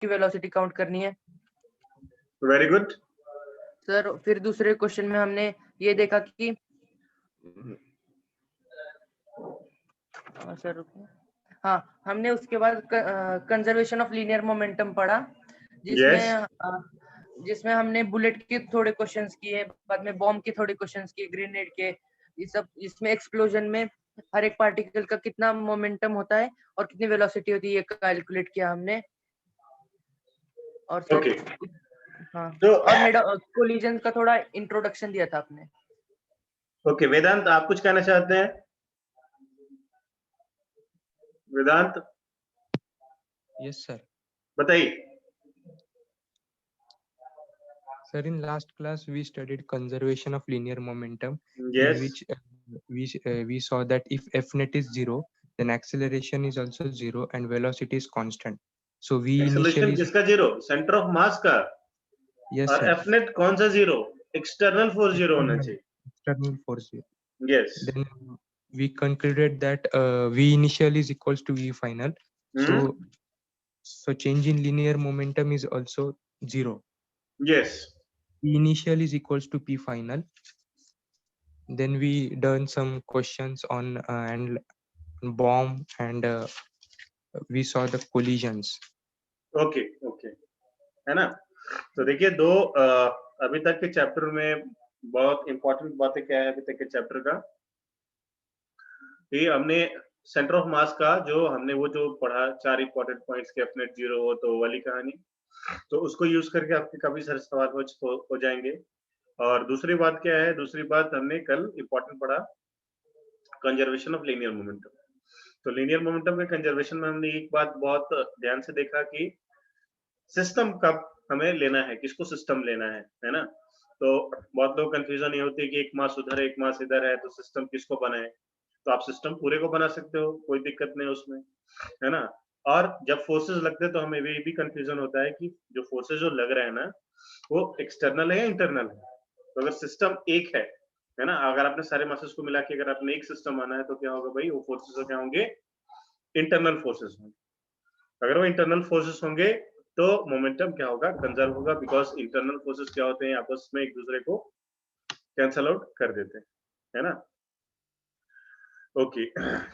की velocity count करनी है। वेरी गुड सर फिर दूसरे क्वेश्चन में हमने ये देखा कि सर हाँ, हमने उसके बाद कंजर्वेशन ऑफ लीनियर मोमेंटम पढ़ा, जिसमें हमने बुलेट के थोड़े क्वेश्चंस किए, बाद में बॉम्ब के थोड़े क्वेश्चंस किए, ग्रेनेड के, ये सब। इसमें एक्सप्लोजन में हर एक पार्टिकल का कितना मोमेंटम होता है और कितनी वेलोसिटी होती है, ये कैलकुलेट किया हमने। और सर हाँ, और कोलिजन का थोड़ा इंट्रोडक्शन दिया था आपने। ओके वेदांत, आप कुछ कहना चाहते हैं? वेदांत? यस सर, बताइए। sir, in last class we studied conservation of linear momentum, Yes. in which we saw that if f net is 0, then acceleration is also 0 and velocity is constant. So we acceleration किसका 0? Centre of mass का। yes और sir, F net कौन सा 0? External force 0 होना चाहिए। external force 0. Yes. Then we concluded that v initial is equals to v final. So change in linear momentum is also 0. Yes. P initial is equals to P final. Then we done some questions on and bomb and we saw the collisions. Okay है ना। तो देखिए दो अभी तक के chapter में बहुत इंपॉर्टेंट बातें क्या है अभी तक के चैप्टर का, ये हमने सेंटर ऑफ मास का जो हमने वो जो पढ़ा 4 इंपॉर्टेंट पॉइंट्स के अपने 0 हो तो वाली कहानी, तो उसको यूज करके आपके काफी सारे सवाल हो जाएंगे। और दूसरी बात क्या है, दूसरी बात हमने कल इंपॉर्टेंट पढ़ा कंजर्वेशन ऑफ लीनियर मोमेंटम। तो लीनियर मोमेंटम के कंजर्वेशन में हमने एक बात बहुत ध्यान से देखा कि सिस्टम कब हमें लेना है, किसको सिस्टम लेना है ना। तो बहुत लोग कंफ्यूजन ये होती है कि एक मास उधर है एक मास इधर है तो सिस्टम किसको बनाए। तो आप सिस्टम पूरे को बना सकते हो, कोई दिक्कत नहीं उसमें, है ना। और जब फोर्सेस लगते हैं तो हमें भी कंफ्यूजन होता है कि जो फोर्सेस जो लग रहे हैं ना वो एक्सटर्नल है या इंटरनल है। तो अगर सिस्टम एक है ना, अगर आपने सारे मासेस को मिला के अगर आपने एक सिस्टम आना है तो क्या होगा भाई, वो फोर्सेस क्या होंगे, इंटरनल फोर्सेस होंगे। अगर वो इंटरनल फोर्सेस होंगे तो मोमेंटम क्या होगा, कंजर्व होगा, बिकॉज इंटरनल फोर्सेस क्या होते हैं, आपस में एक दूसरे को कैंसल आउट कर देते हैं, है ना। ओके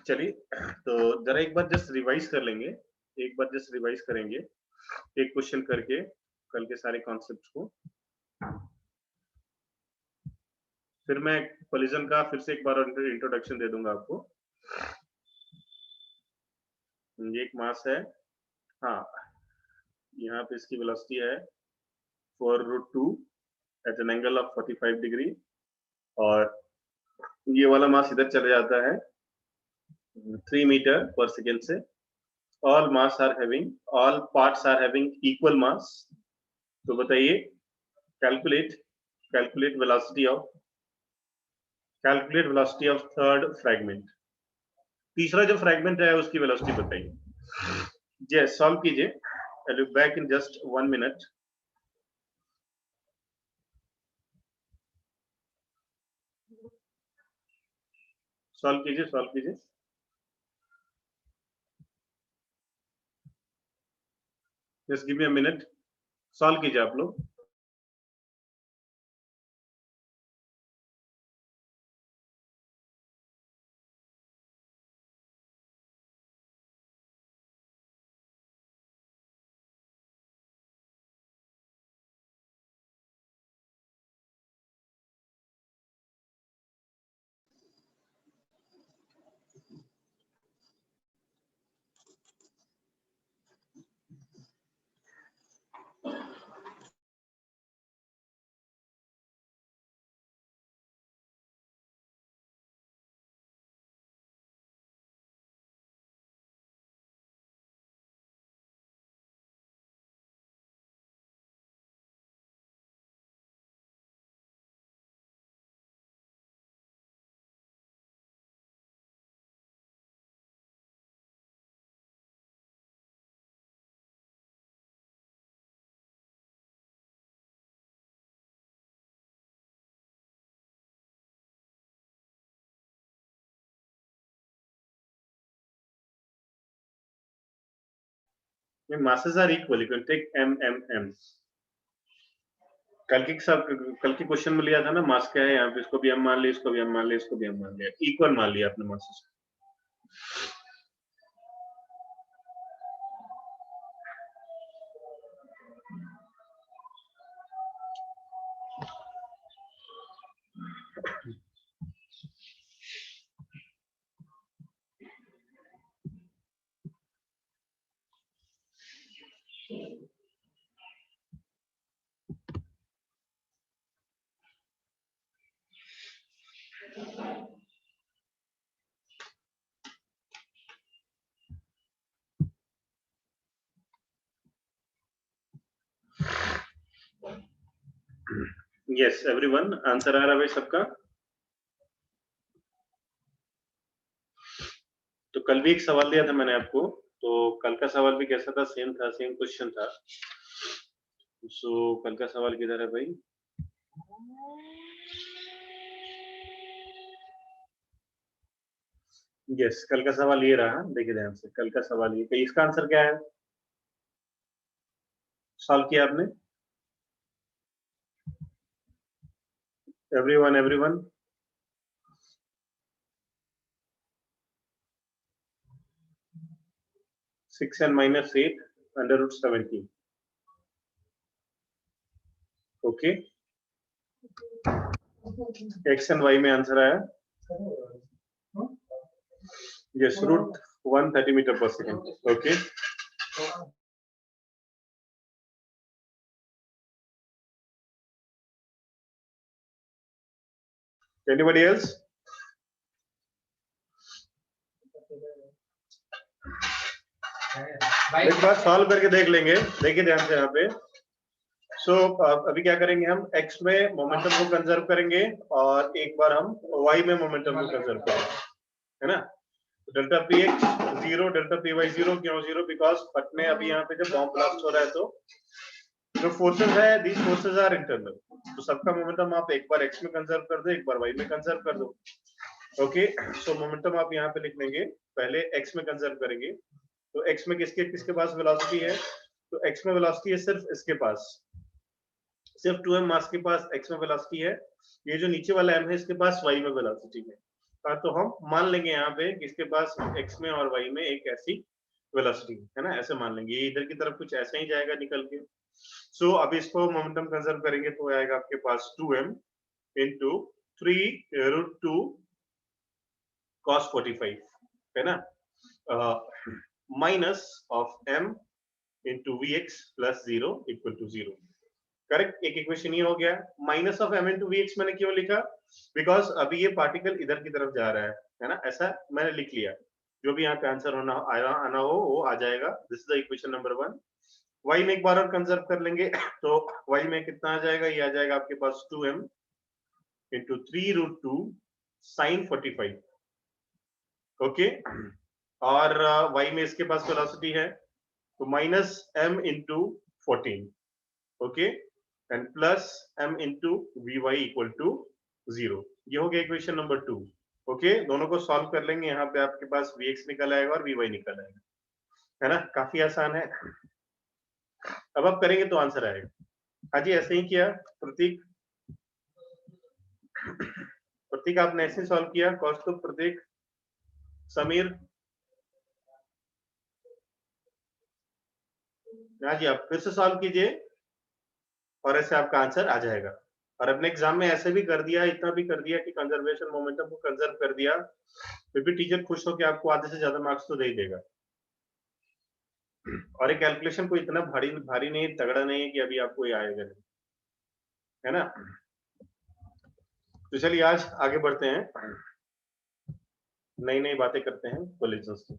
चलिए, तो जरा एक बार जस्ट रिवाइज कर लेंगे, एक बार जस्ट रिवाइज करेंगे एक क्वेश्चन करके कल के सारे कॉन्सेप्ट्स को। फिर मैं कोलिजन का फिर से एक बार इंट्रोडक्शन दे दूंगा आपको। ये एक मास है, हाँ, यहाँ पे इसकी वेलोसिटी है 4√2 at an angle of 45 degree, और ये वाला मास इधर चले जाता है 3 मीटर पर सेकेंड से। all parts are having equal mass। तो बताइए, calculate velocity of third fragment। तीसरा जो फ्रैगमेंट है उसकी वेलोसिटी बताइए। जी सॉल्व कीजिए, I will be back in just 1 minute. Solve कीजिए just give me a minute, solve कीजिए आप लोग। masses are equal, you can take m m m. कल की क्वेश्चन में लिया था ना, मास क्या है, यहाँ पे इसको भी m मान लिया, इसको भी m मान लिया, इसको भी m मान लिया, इक्वल मान लिया अपने मासेस। यस एवरीवन, आंसर आ रहा है सबका? तो कल भी एक सवाल दिया था मैंने आपको, तो कल का सवाल भी कैसा था? सेम था, सेम क्वेश्चन था। सो कल का सवाल किधर है भाई? यस, कल का सवाल ये रहा, देखिए ध्यान से। कल का सवाल ये, तो इसका आंसर क्या है? सॉल्व किया आपने? Everyone 6n - 8 √17। Okay, x and y में आंसर आया। Yes, √130 metre per second. Okay, anybody else? एक बार सॉल्व करके देख लेंगे। देखिए ध्यान से यहाँ पे। सो अभी क्या करेंगे हम? x में मोमेंटम को कंजर्व करेंगे और एक बार हम y में मोमेंटम को कंजर्व करेंगे, है ना? Delta P X 0, delta P Y 0। क्यों 0? बिकॉज फटने अभी यहाँ पे जब बॉम्ब ब्लास्ट हो रहा है तो जो फोर्सेस है, दीज फोर्सेस आर इंटरनल। तो सबका मोमेंटम आप एक बार x में कंजर्व कर दो, एक बार y में कंजर्व कर दो। ओके, सो मोमेंटम आप यहाँ पे लिख लेंगे। पहले x में कंजर्व करेंगे, तो x में किसके किसके पास वेलोसिटी है? तो x में वेलोसिटी है सिर्फ इसके पास, सिर्फ 2m मास के पास x में वेलोसिटी है। ये जो नीचे वाला m है, इसके पास y में वेलोसिटी है। तो हम मान लेंगे यहाँ पे कि इसके पास x में और y में एक ऐसी वेलोसिटी है ना, ऐसे मान लेंगे। ये इधर की तरफ कुछ ऐसा ही जाएगा निकल के। सो अब इसको मोमेंटम कंजर्व करेंगे तो आएगा आपके पास 2m × 3√2 cos 45, है ना, minus of m × vx + 0 = 0। Correct, एक इक्वेशन ये हो गया। माइनस ऑफ m × vx मैंने क्यों लिखा? बिकॉज अभी ये पार्टिकल इधर की तरफ जा रहा है ना, ऐसा मैंने लिख लिया। जो भी यहाँ पे आंसर आना हो वो आ जाएगा। This is the equation number 1। y में एक बार और कंजर्व कर लेंगे तो y में कितना आ जाएगा? ये आ जाएगा आपके पास 2m × 3√2 sin 45। ओके, और y में इसके पास वेलोसिटी है तो minus m × 14। Okay, and plus m × vy = 0। ये हो गया इक्वेशन नंबर 2। ओके, दोनों को सॉल्व कर लेंगे। यहाँ पे आपके पास vx निकल आएगा और vy निकल आएगा, है ना? काफी आसान है। अब आप करेंगे तो आंसर आएगा। हाँ जी, ऐसे ही किया प्रतीक। प्रतीक आपने ऐसे सॉल्व किया। कौस्तुभ, प्रतीक, समीर, हाँ जी, आप फिर से सॉल्व कीजिए और ऐसे आपका आंसर आ जाएगा। और अपने एग्जाम में ऐसे भी कर दिया, इतना भी कर दिया कि कंजर्वेशन मोमेंटम को कंजर्व कर दिया, फिर भी टीचर खुश हो कि आपको आधे से ज्यादा मार्क्स तो दे ही देगा। और ये कैलकुलेशन को इतना भारी नहीं, तगड़ा नहीं है कि अभी आपको ये आएगा नहीं, है ना? तो चलिए आज आगे बढ़ते हैं, नई नई बातें करते हैं कोलिजन्स की।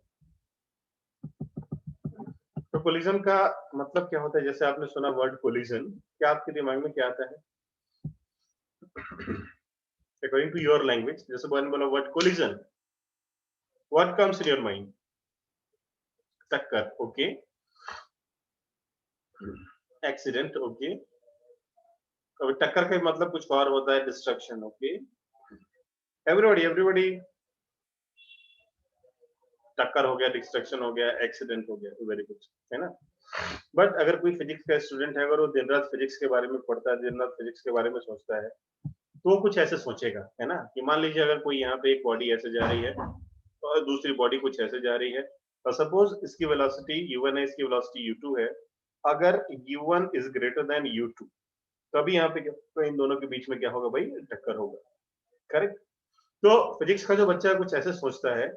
तो कोलिजन का मतलब क्या होता है? जैसे आपने सुना वर्ड कोलिजन, क्या आपके दिमाग में क्या आता है? According to your language, जैसे बोला word collision, what comes in your mind? टक्कर, ओके। Accident, okay. टक्कर का मतलब कुछ और होता है, डिस्ट्रक्शन, ओके। एवरीबॉडी टक्कर हो गया, डिस्ट्रक्शन हो गया, एक्सीडेंट हो गया, वेरी गुड, है ना? बट अगर कोई फिजिक्स का स्टूडेंट है, अगर वो दिन रात फिजिक्स के बारे में पढ़ता है, दिन रात फिजिक्स के बारे में सोचता है, तो वो कुछ ऐसे सोचेगा, है ना, कि मान लीजिए अगर कोई यहाँ पे एक बॉडी ऐसे जा रही है और दूसरी बॉडी कुछ ऐसे जा रही है, और सपोज इसकी वेलोसिटी u1 है, इसकी वेलोसिटी u2 है, अगर u1 is greater than u2, तो अभी यहाँ पे तो इन दोनों के बीच में क्या होगा भाई, टक्कर होगा, करेक्ट। तो फिजिक्स का जो बच्चा कुछ ऐसे सोचता है,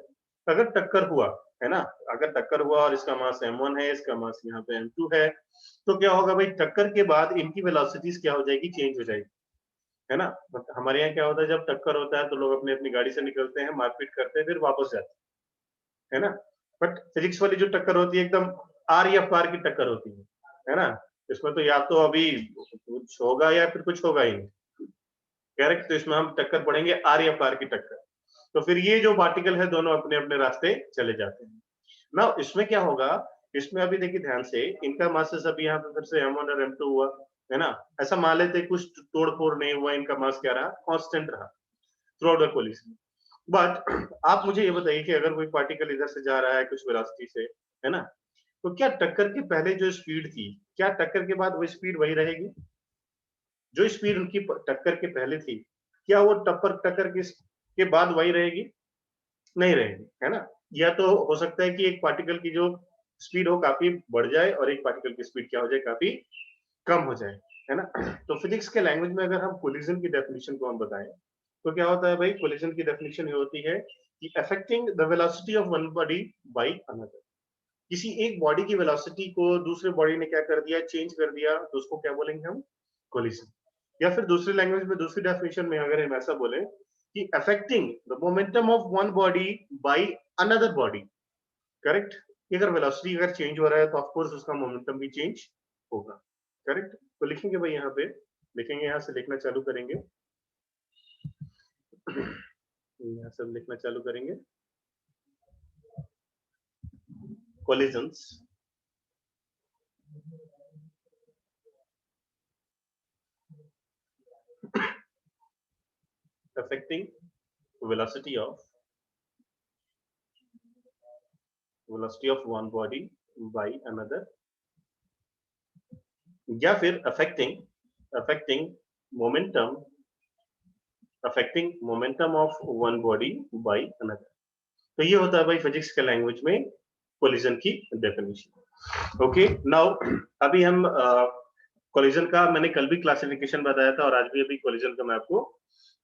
अगर टक्कर हुआ, है ना, अगर टक्कर हुआ और इसका मास m1 है, इसका मास यहाँ पे m2 है, तो क्या होगा भाई, टक्कर के बाद इनकी वेलोसिटीज क्या हो जाएगी, चेंज हो जाएगी, है ना। हमारे यहाँ क्या होता है, जब टक्कर होता है तो लोग अपनी अपनी गाड़ी से निकलते हैं, मारपीट करते हैं, फिर वापस जाते हैं, है ना। बट फिजिक्स वाली जो टक्कर होती है एकदम आर या पार की टक्कर होती है ना। इसमें तो या तो अभी कुछ होगा या फिर कुछ होगा ही नहीं, करेक्ट। तो इसमें हम टक्कर पड़ेंगे आर या पार की टक्कर, तो फिर ये जो पार्टिकल है दोनों अपने अपने रास्ते चले जाते हैं ना। इसमें क्या होगा, इसमें अभी देखिए ध्यान से, इनका मासेस अभी यहाँ पे फिर से m1 और m2 हुआ, है ना। ऐसा मान लेते कुछ तोड़ फोड़ नहीं हुआ, इनका मास क्या रहा, कांस्टेंट रहा through out the collision. But आप मुझे ये बताइए कि अगर कोई पार्टिकल इधर से जा रहा है कुछ वेलोसिटी से, है ना, तो क्या टक्कर के पहले जो स्पीड थी, क्या टक्कर के बाद वो स्पीड वही रहेगी? जो स्पीड उनकी टक्कर के पहले थी, क्या वो टक्कर के बाद वही रहेगी? नहीं रहेगी, है ना। या तो हो सकता है कि एक पार्टिकल की जो स्पीड हो काफी बढ़ जाए और एक पार्टिकल की स्पीड क्या हो जाए, काफी कम हो जाए, है ना। तो फिजिक्स के लैंग्वेज में अगर हम कोलिजन की डेफिनेशन को हम बताएं, तो क्या होता है भाई, कोलिजन की डेफिनेशन ये होती है कि affecting the velocity of one body by another. किसी एक बॉडी की वेलोसिटी को दूसरे बॉडी ने क्या कर दिया, चेंज कर दिया, तो उसको क्या बोलेंगे हम, कोलिजन। या फिर दूसरी लैंग्वेज में, दूसरी डेफिनेशन में अगर हम ऐसा बोले कि affecting the momentum of one body by another body, correct. अगर वेलोसिटी अगर चेंज हो रहा है तो ऑफ कोर्स उसका मोमेंटम भी चेंज होगा, करेक्ट। तो लिखेंगे भाई, यहाँ पे लिखेंगे, यहाँ से लिखना चालू करेंगे, यहाँ से लिखना चालू करेंगे, collisions affecting velocity of one body by another, या फिर affecting momentum of one body by another। तो ये होता है भाई फिजिक्स के लैंग्वेज में कोलिजन की डेफिनेशन। ओके, नाउ अभी हम कोलिजन का मैंने कल भी क्लासिफिकेशन बताया था और आज भी अभी कोलिजन का मैं आपको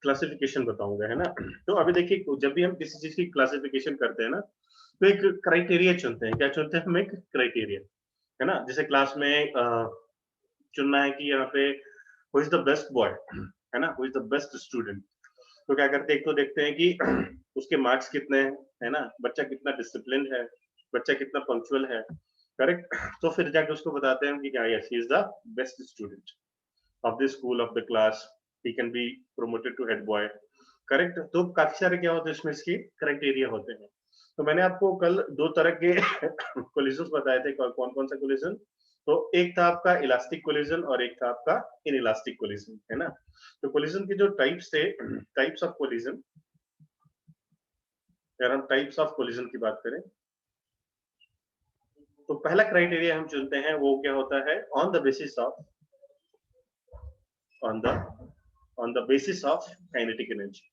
क्लासिफिकेशन बताऊंगा, है ना। तो अभी देखिए, जब भी हम किसी चीज की क्लासिफिकेशन करते हैं ना, तो एक क्राइटेरिया चुनते हैं। क्या चुनते हैं हम? एक क्राइटेरिया, है ना। जैसे क्लास में चुनना है कि यहाँ पे who is the best boy, है ना, who is the best student. तो क्या करते हैं, एक तो देखते हैं कि उसके मार्क्स कितने हैं, है ना, बच्चा कितना डिसिप्लिन है, बच्चा कितना पंक्चुअल है, करेक्ट। तो फिर जाके उसको बताते हैं कि क्या, yes he is the best student of the school, of the class, he can be promoted to head boy, correct. तो काफी सारे क्या होते हैं इसमें, इसके क्राइटेरिया होते हैं। तो मैंने आपको कल दो तरह के कोलिजन बताए थे। कौन कौन सा कोलिजन? तो एक था आपका इलास्टिक कोलिजन और एक था आपका इनइलास्टिक कोलिजन, है ना। तो कोलिजन के जो टाइप्स थे, टाइप्स ऑफ कोलिजन, अगर हम टाइप्स ऑफ कोलिजन की बात करें, तो पहला क्राइटेरिया हम चुनते हैं वो क्या होता है, on the basis of kinetic energy.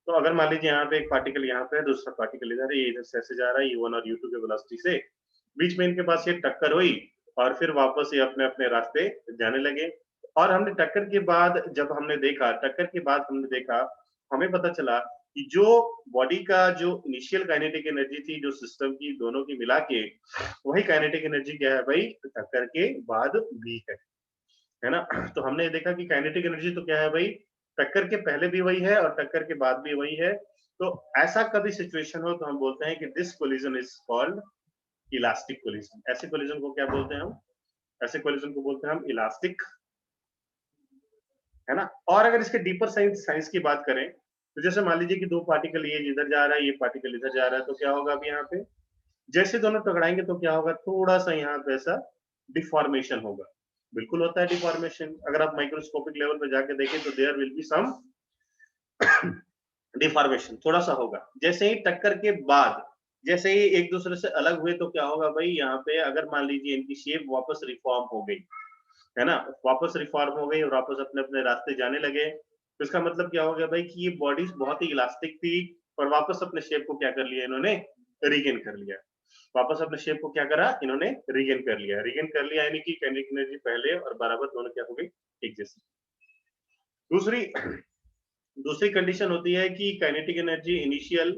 तो अगर मान लीजिए यहाँ पे एक पार्टिकल यहाँ पे है, दूसरा पार्टिकल इधर है, ये इधर से ऐसे जा रहा है u1 और u2 के वेलोसिटी से, बीच में इनके पास ये टक्कर हुई और फिर वापस ये अपने अपने रास्ते जाने लगे। और हमने टक्कर के बाद जब हमने देखा, हमें पता चला कि जो बॉडी का जो इनिशियल काइनेटिक एनर्जी थी, जो सिस्टम की दोनों की मिला के, वही काइनेटिक एनर्जी क्या है भाई, टक्कर के बाद भी है ना। तो हमने देखा कि काइनेटिक एनर्जी तो क्या है भाई, टक्कर के पहले भी वही है और टक्कर के बाद भी वही है। तो ऐसा कभी सिचुएशन हो तो हम बोलते हैं कि this collision is called elastic collision. ऐसे कोलिजन को क्या बोलते हैं हम? ऐसे कोलिजन को बोलते हैं हम इलास्टिक, है ना। और अगर इसके डीपर साइंस की बात करें, तो जैसे मान लीजिए कि दो पार्टिकल, ये इधर जा रहा है, ये पार्टिकल इधर जा रहा है, तो क्या होगा अभी यहाँ पे, जैसे दोनों टकराएंगे तो क्या होगा, थोड़ा सा यहाँ पे ऐसा डिफॉर्मेशन होगा। बिल्कुल होता है डिफॉर्मेशन। अगर आप माइक्रोस्कोपिक लेवल पे जाके देखें तो there will be some deformation, थोड़ा सा होगा। जैसे ही टक्कर के बाद जैसे ही एक दूसरे से अलग हुए तो क्या होगा भाई, यहाँ पे अगर मान लीजिए इनकी शेप वापस रिफॉर्म हो गई, है ना, वापस रिफॉर्म हो गई और वापस अपने अपने रास्ते जाने लगे, तो इसका मतलब क्या हो गया भाई कि ये बॉडीज बहुत ही इलास्टिक थी और वापस अपने शेप को क्या कर लिया इन्होंने, रीगेन कर लिया। वापस अपने शेप को क्या करा इन्होंने, रीगेन कर लिया। रीगेन कर लिया यानी कि काइनेटिक एनर्जी पहले और बराबर दोनों क्या हो गई, एक जैसी। दूसरी दूसरी कंडीशन होती है कि काइनेटिक एनर्जी इनिशियल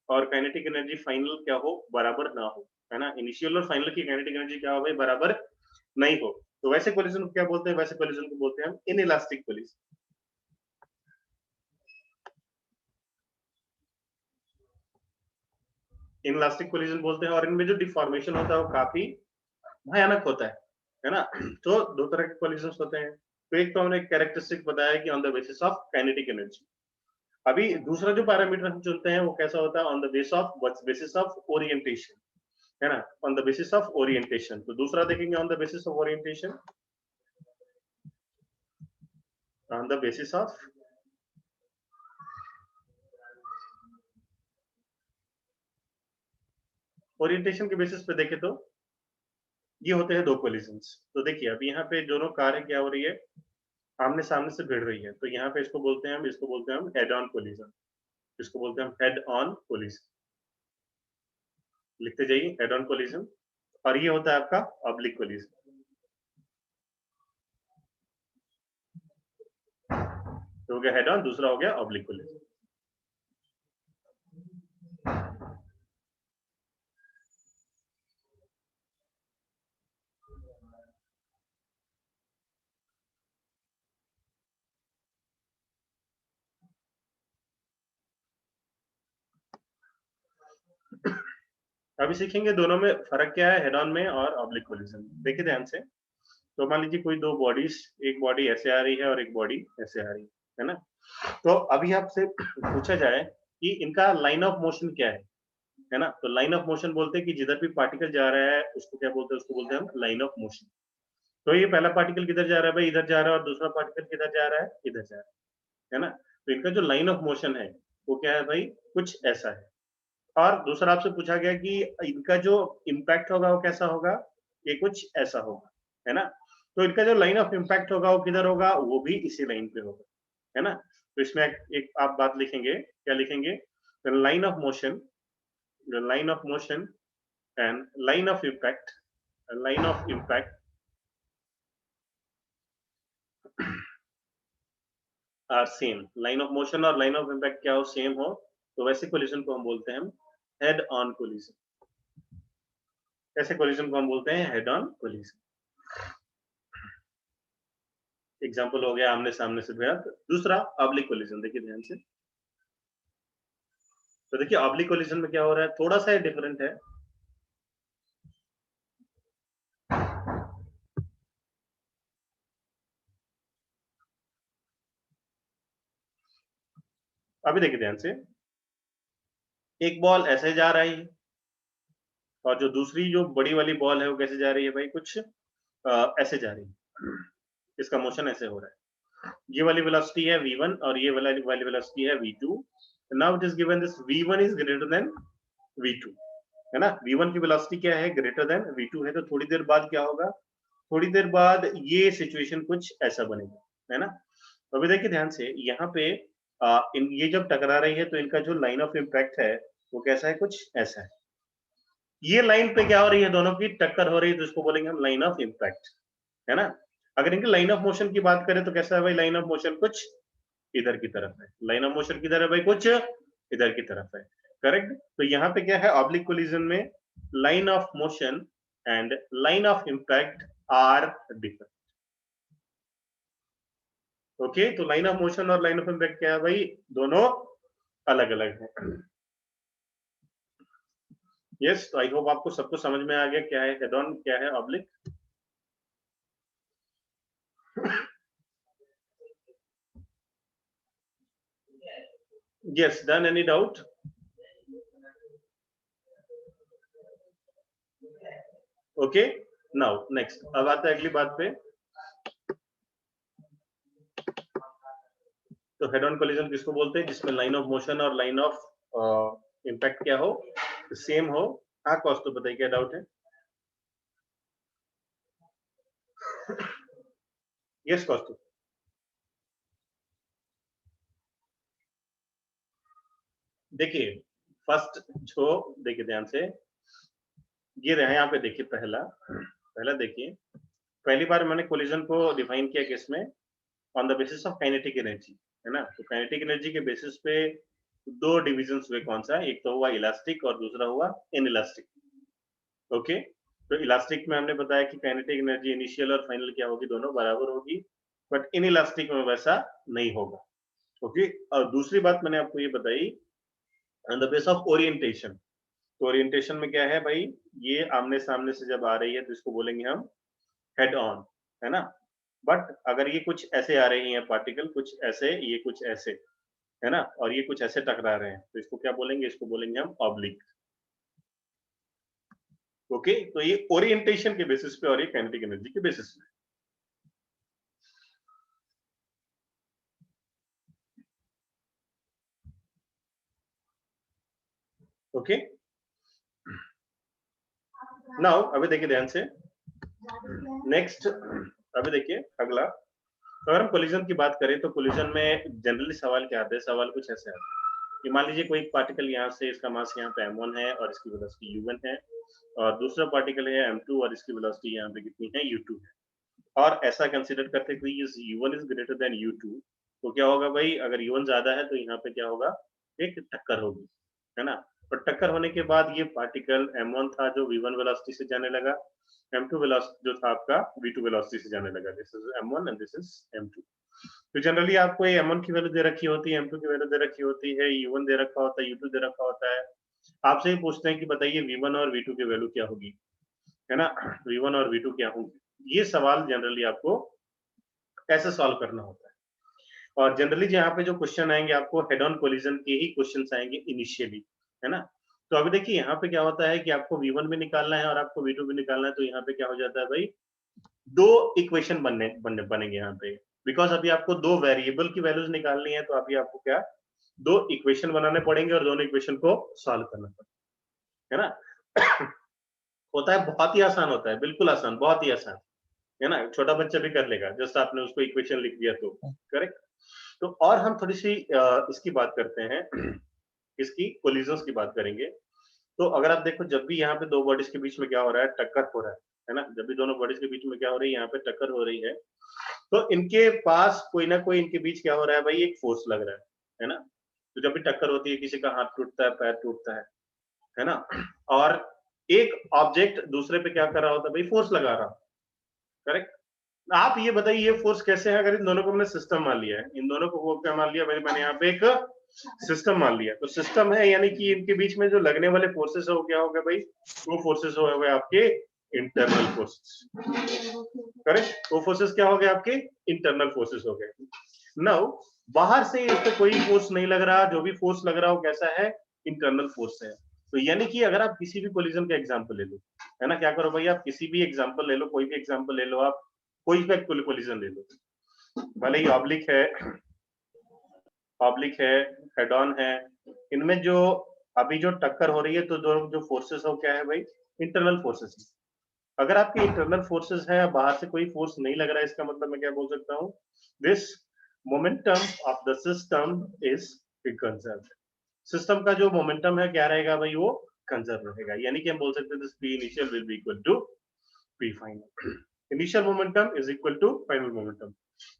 और काइनेटिक एनर्जी फाइनल क्या हो, बराबर ना हो, है ना। इनिशियल और फाइनल की काइनेटिक एनर्जी क्या हो भाई, बराबर नहीं हो। तो वैसे कोलिजन को क्या बोलते हैं, वैसे कोलिजन को बोलते हैं हम इनइलास्टिक कोलिजन। इनइलास्टिक कोलिजन बोलते हैं और इनमें जो डिफॉर्मेशन होता है वो काफी भयानक होता है ना। तो दो तरह के कोलिजन्स होते हैं। तो एक तो हमने कैरेक्टरिस्टिक बताया कि on the basis of kinetic energy. अभी दूसरा जो पैरामीटर हम चुनते हैं वो कैसा होता है, on the basis of orientation, है ना, on the basis of orientation. तो दूसरा देखेंगे on the basis of orientation, on the basis of orientation के बेसिस पे देखें तो ये होते हैं दो कोलिजन्स। तो देखिए अभी यहाँ पे दोनों कार क्या हो रही है, आमने सामने से भिड़ रही है। तो यहाँ पे इसको बोलते हैं हम हेड ऑन कोलिजन। इसको बोलते हैं हम हेड ऑन कोलिजन। लिखते जाइए हेड ऑन कोलिजन। और ये होता है आपका ऑब्लिक कोलिजन। तो हो गया हेड ऑन, दूसरा हो गया ऑब्लिक कोलिजन। अभी सीखेंगे दोनों में फर्क क्या है, हेड ऑन में और ऑब्लिक कोलिजन। देखिए ध्यान से। तो मान लीजिए कोई दो बॉडीज, एक बॉडी ऐसे आ रही है और एक बॉडी ऐसे आ रही है ना। तो अभी आपसे पूछा जाए कि इनका लाइन ऑफ मोशन क्या है ना। तो लाइन ऑफ मोशन बोलते हैं कि जिधर भी पार्टिकल जा रहा है उसको क्या बोलते हैं, उसको बोलते हैं हम लाइन ऑफ मोशन। तो ये पहला पार्टिकल किधर जा रहा है भाई, इधर जा रहा है, और दूसरा पार्टिकल किधर जा रहा है, इधर जा रहा है ना। तो इनका जो लाइन ऑफ मोशन है वो क्या है भाई, कुछ ऐसा है। और दूसरा आपसे पूछा गया कि इनका जो इम्पैक्ट होगा वो कैसा होगा, ये कुछ ऐसा होगा, है ना। तो इनका जो लाइन ऑफ इम्पैक्ट होगा वो किधर होगा, वो भी इसी लाइन पे होगा, है ना। तो इसमें एक आप बात लिखेंगे, क्या लिखेंगे, line of motion, line of motion and line of impact, are same। line of motion और line of impact क्या हो, सेम हो, तो वैसे कोलिजन को हम बोलते हैं हेड ऑन कोलिजन। ऐसे कोलिजन को हम बोलते हैं हेड ऑन कोलिजन। एग्जांपल हो गया आमने सामने से भिड़ा। दूसरा ऑब्लिक कोलिजन, देखिए ध्यान से। तो देखिए ऑब्लिक कोलिजन में क्या हो रहा है, थोड़ा सा डिफरेंट है। अभी देखिए ध्यान से, एक बॉल ऐसे जा रही है और जो दूसरी जो बड़ी वाली बॉल है वो कैसे जा रही है भाई, कुछ ऐसे जा रही है। इसका मोशन ऐसे हो रहा है। ये वाली वेलोसिटी है v1 और ये वाली वेलोसिटी है v2। Now it is given this v1 is greater than v2, है ना। v1 की वेलोसिटी क्या है, ग्रेटर देन v2 है। तो थोड़ी देर बाद क्या होगा, थोड़ी देर बाद ये सिचुएशन कुछ ऐसा बनेगा, है ना। तो अभी देखिए ध्यान से, यहाँ पे ये जब टकरा रही है तो इनका जो लाइन ऑफ इम्पैक्ट है वो कैसा है, कुछ ऐसा है। ये लाइन पे क्या हो रही है, दोनों की टक्कर हो रही है, तो इसको बोलेंगे हम लाइन ऑफ इम्पैक्ट, है ना। अगर इनकी लाइन ऑफ मोशन की बात करें तो कैसा है भाई, लाइन ऑफ मोशन कुछ इधर की तरफ है। लाइन ऑफ मोशन किधर है भाई, कुछ इधर की तरफ है, करेक्ट। तो यहाँ पे क्या है, ऑब्लिक कोलिजन में line of motion and line of impact are different. Okay, तो लाइन ऑफ मोशन और लाइन ऑफ इम्पैक्ट क्या है भाई, दोनों अलग अलग है। यस, तो आई होप आपको सबको समझ में आ गया क्या है हेड ऑन, क्या है oblique. Yes, done, any doubt? Okay, now next, अब आता है अगली बात पे। तो हेड ऑन कोलिजन किसको बोलते हैं, जिसमें लाइन ऑफ मोशन और लाइन ऑफ इम्पैक्ट क्या हो, सेम हो। हाँ कौस्तु बताइए क्या डाउट है? यस कौस्तु। देखिए फर्स्ट जो देखिए ध्यान से, ये रहा यहाँ पे देखिए पहला देखिए, पहली बार मैंने कोलिजन को डिफाइन किया किसमें, on the basis of kinetic energy, है ना। तो काइनेटिक एनर्जी के बेसिस पे दो डिविजन्स हुए, कौन सा, एक तो हुआ इलास्टिक और दूसरा हुआ इनइलास्टिक। ओके, तो इलास्टिक में हमने बताया कि काइनेटिक एनर्जी इनिशियल और फाइनल क्या होगी, दोनों बराबर होगी, बट इनइलास्टिक में वैसा नहीं होगा। ओके, और दूसरी बात मैंने आपको ये बताई on the base of orientation. तो ओरिएंटेशन में क्या है भाई, ये आमने सामने से जब आ रही है तो इसको बोलेंगे हम हेड ऑन, है ना। बट अगर ये कुछ ऐसे आ रही हैं पार्टिकल, कुछ ऐसे, ये कुछ ऐसे, है ना, और ये कुछ ऐसे टकरा रहे हैं, तो इसको क्या बोलेंगे, इसको बोलेंगे हम ऑब्लिक। ओके, तो ये ओरिएंटेशन के बेसिस पे और ये काइनेटिक एनर्जी के बेसिस पे। ओके, नाउ अभी देखिए ध्यान से, नेक्स्ट अभी देखिए अगला, अगर हम कोलिजन की बात करें तो कोलिजन में जनरली सवाल क्या आते हैं, सवाल कुछ ऐसे आते हैं कि मान लीजिए कोई पार्टिकल यहाँ से, इसका मास यहाँ पे m1 है और इसकी वेलोसिटी u1 है, और दूसरा पार्टिकल है m2 और इसकी वेलोसिटी यहाँ पे कितनी है, u2 है, और ऐसा कंसीडर करते कि u1 is greater than u2, तो क्या होगा भाई, अगर u1 ज्यादा है तो यहाँ पे क्या होगा, एक टक्कर होगी, है ना। और टक्कर होने के बाद ये पार्टिकल m1 था जो v1 वेलोसिटी से जाने लगा, m2 वेलोसिटी जो था आपका v2 वेलोसिटी से जाने लगा, this is m1 and this is m2। तो जनरली आपको ये m1 की वैल्यू दे रखी होती है, m2 की वैल्यू दे रखी होती है, u1 दे रखा होता है, u2 दे रखा होता है। आपसे ही पूछते हैं कि बताइए v1 और v2 की वैल्यू क्या होगी, है ना, v1 और v2 क्या होंगी। ये सवाल जनरली आपको ऐसे सॉल्व करना होता है, और जनरली यहाँ पे जो क्वेश्चन आएंगे आपको हेड ऑन कोलिजन के ही क्वेश्चंस आएंगे इनिशियली, है ना। तो अभी देखिए यहाँ पे क्या होता है कि आपको v1 भी निकालना है और आपको v2 भी निकालना है, तो यहाँ पे क्या हो जाता है भाई, दो इक्वेशन बनेंगे यहाँ पे, बिकॉज अभी आपको दो वेरिएबल की वैल्यूज निकालनी है, तो अभी आपको क्या, दो इक्वेशन बनाने पड़ेंगे और दोनों इक्वेशन को सॉल्व करना पड़ेगा, है ना। होता है, बहुत ही आसान होता है, बिल्कुल आसान, बहुत ही आसान, है ना, छोटा बच्चा भी कर लेगा, जस्ट आपने उसको इक्वेशन लिख दिया तो, करेक्ट। तो और हम थोड़ी सी इसकी बात करते हैं, इसकी कोलिजन्स की बात करेंगे। तो अगर आप देखो, जब भी यहाँ पे दो बॉडीज के बीच में क्या हो रहा है, टक्कर हो रहा है ना, जब भी दोनों बॉडीज के बीच में क्या हो रही है, यहाँ पे टक्कर हो रही है, तो इनके पास कोई ना कोई इनके बीच क्या हो रहा है भाई, एक फोर्स लग रहा है ना। तो जब भी टक्कर होती है, किसी का हाथ टूटता है, पैर टूटता है ना, और एक ऑब्जेक्ट दूसरे पे क्या कर रहा होता है भाई, फोर्स लगा रहा, करेक्ट। आप ये बताइए ये फोर्स कैसे है, अगर इन दोनों को हमने सिस्टम मान लिया है, इन दोनों को वो क्या मान लिया भाई, मैंने यहाँ पे एक सिस्टम मान लिया, तो सिस्टम है, यानी कि इनके बीच में जो लगने वाले फोर्सेस है वो क्या हो गए भाई, वो फोर्सेस हो गए आपके इंटरनल फोर्सेस, करेक्ट। वो फोर्सेस क्या हो गए आपके इंटरनल फोर्सेस हो गए। नाउ बाहर से इस पे कोई फोर्स नहीं लग रहा, जो भी फोर्स लग रहा हो कैसा है, इंटरनल फोर्स है। तो यानी कि अगर आप किसी भी कोलिजन का एग्जांपल ले लो, है ना, क्या करो भाई, आप किसी भी एग्जांपल ले लो, कोई भी एग्जांपल ले लो, आप कोई भी कोलिजन ले लो, भले ही ऑब्लिक है, हेड ऑन है, इनमें जो अभी जो टक्कर हो रही है, तो जो फोर्सेस हो क्या है भाई, इंटरनल फोर्सेस है। अगर आपके इंटरनल फोर्सेस है, बाहर से कोई फोर्स नहीं लग रहा है, इसका मतलब मैं क्या बोल सकता हूँ, this momentum of the system is conserved. System का जो मोमेंटम है क्या रहेगा भाई, वो कंजर्व रहेगा, यानी कि हम बोल सकते हैं this P initial will be equal to P final. Initial momentum is equal to final momentum.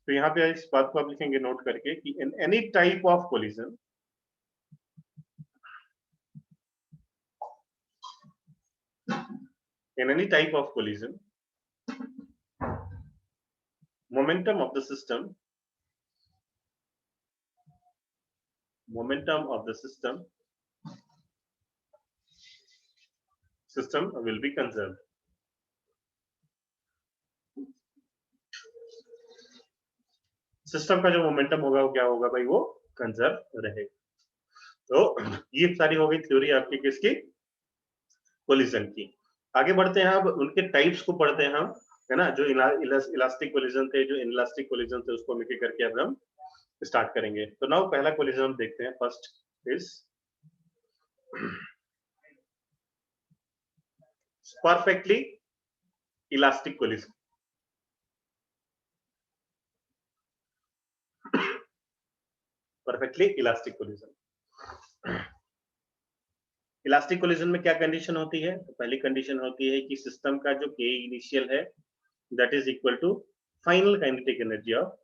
तो यहाँ पे इस बात को आप लिखेंगे नोट करके कि in any type of collision, in any type of collision, momentum of the system will be conserved. System का जो मोमेंटम होगा वो क्या होगा भाई, वो कंजर्व रहेगा। तो ये सारी हो गई थ्योरी आपकी किसकी, कोलिजन की। आगे बढ़ते हैं, अब उनके टाइप्स को पढ़ते हैं हम, है ना, जो इलास्टिक कोलिजन थे, जो इनइलास्टिक कोलिजन थे, उसको मिलकर करके अब हम स्टार्ट करेंगे। तो नाउ पहला कोलिजन हम देखते हैं, first is perfectly elastic collision. Perfectly elastic collision. Elastic collision में क्या कंडीशन होती है? तो पहली कंडीशन होती है कि सिस्टम का जो के इनिशियल है that is equal to final kinetic energy of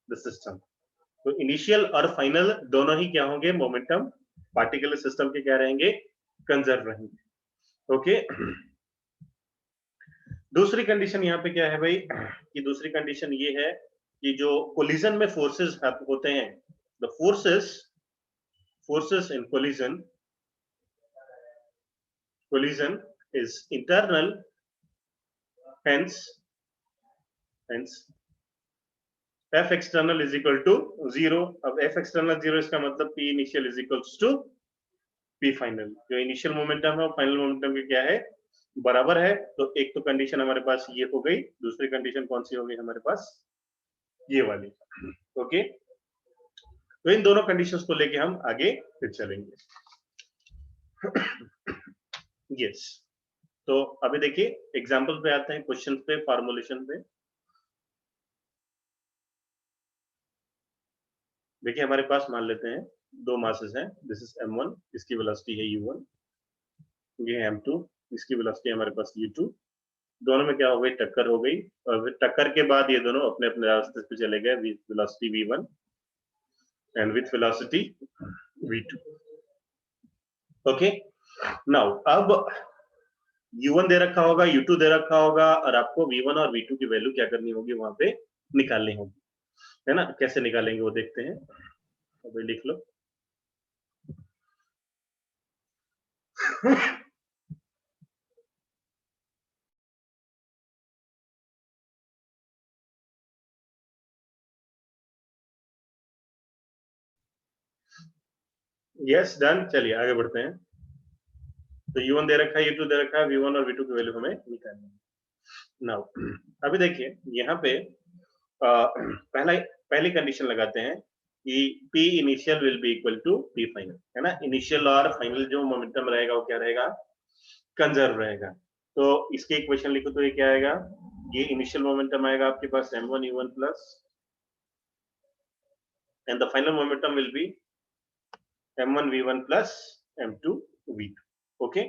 the system. तो इनिशियल और फाइनल दोनों ही क्या होंगे? मोमेंटम पार्टिकुलर सिस्टम के क्या रहेंगे? कंजर्व रहेंगे। ओके। दूसरी कंडीशन यहाँ पे क्या है भाई कि दूसरी कंडीशन ये है कि जो कोलिजन में फोर्सेस होते हैं, the forces in collision is internal, hence F external is equal to 0। अब F external 0 इसका मतलब P initial is equals to P final। जो इनिशियल मोमेंटम है और फाइनल मोमेंटम के क्या है? बराबर है। तो एक तो कंडीशन हमारे पास ये हो गई, दूसरी कंडीशन कौन सी हो गई हमारे पास? ये वाली। ओके, तो इन दोनों कंडीशंस को लेके हम आगे फिर चलेंगे। यस, तो अभी देखिए एग्जांपल पे आते हैं, क्वेश्चन पे, फॉर्मुलेशन पे। देखिए हमारे पास मान लेते हैं दो मासेस हैं, दिस इज m1, इसकी वेलोसिटी है u1, ये है m2, इसकी वेलोसिटी हमारे पास u2। दोनों में क्या हो गई? टक्कर हो गई, और टक्कर के बाद ये दोनों अपने अपने रास्ते पे चले गए with velocity v1 and with velocity v2। Okay, now अब u1 दे रखा होगा, u2 दे रखा होगा, और आपको v1 और v2 की वैल्यू क्या करनी होगी? वहां पे निकालनी होगी, है ना? कैसे निकालेंगे वो देखते हैं। अभी लिख लो। Yes, done. चलिए आगे बढ़ते हैं। तो u1 दे रखा है, u2 दे रखा है, v1 और v2 की वैल्यू हमें निकालनी है। नाउ अभी देखिए यहाँ पे पहली कंडीशन लगाते हैं कि P initial will be equal to P final, है ना? इनिशियल और फाइनल जो मोमेंटम रहेगा वो क्या रहेगा? कंजर्व रहेगा। तो इसके इक्वेशन लिखो तो ये क्या आएगा? ये इनिशियल मोमेंटम आएगा आपके पास m1 u1 plus, and the final momentum will be m1 v1 plus m2 v2। Okay,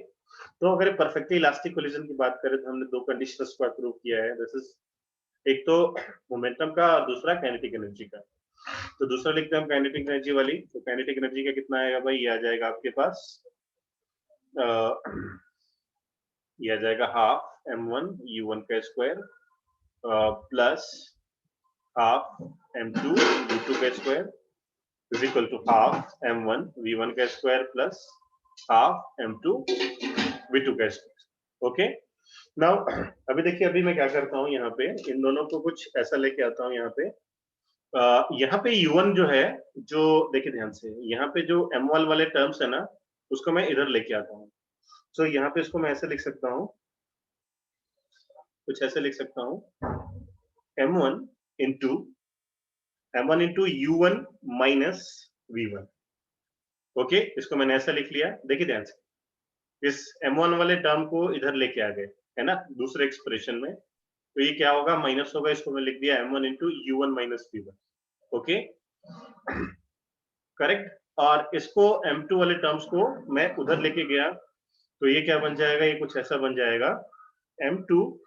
तो अगर परफेक्टली इलास्टिक कोलिजन की बात करें तो हमने दो कंडीशंस को प्रूव किया है। दिस इज एक तो मोमेंटम का और दूसरा काइनेटिक एनर्जी का। तो दूसरा लिखते हैं हम काइनेटिक एनर्जी वाली। तो काइनेटिक एनर्जी का कितना आएगा भाई? ये आ जाएगा आपके पास ये आ जाएगा हाफ m1 u1 का square plus half m2 v2 का square is equal to half m1 v1 का square plus half m2 v2 का स्क्वायर। ओके, नाउ अभी देखिए अभी मैं क्या करता हूँ, यहाँ पे इन दोनों को कुछ ऐसा लेके आता हूँ। यहाँ पे u1 जो है, जो देखिए ध्यान से, यहाँ पे जो m1 वाले टर्म्स है ना, उसको मैं इधर लेके आता हूँ। सो यहाँ पे इसको मैं ऐसे लिख सकता हूँ, कुछ ऐसे लिख सकता हूँ, m1 into u1 minus v1। Okay, इसको मैंने ऐसा लिख लिया। देखिए ध्यान से, इस m1 वाले टर्म को इधर लेके आ गए, है ना, दूसरे एक्सप्रेशन में। तो ये क्या होगा? माइनस होगा। इसको मैं लिख दिया m1 into u1 minus v1। Okay, correct. और इसको m2 वाले टर्म्स को मैं उधर लेके गया, तो ये क्या बन जाएगा? ये कुछ ऐसा बन जाएगा m2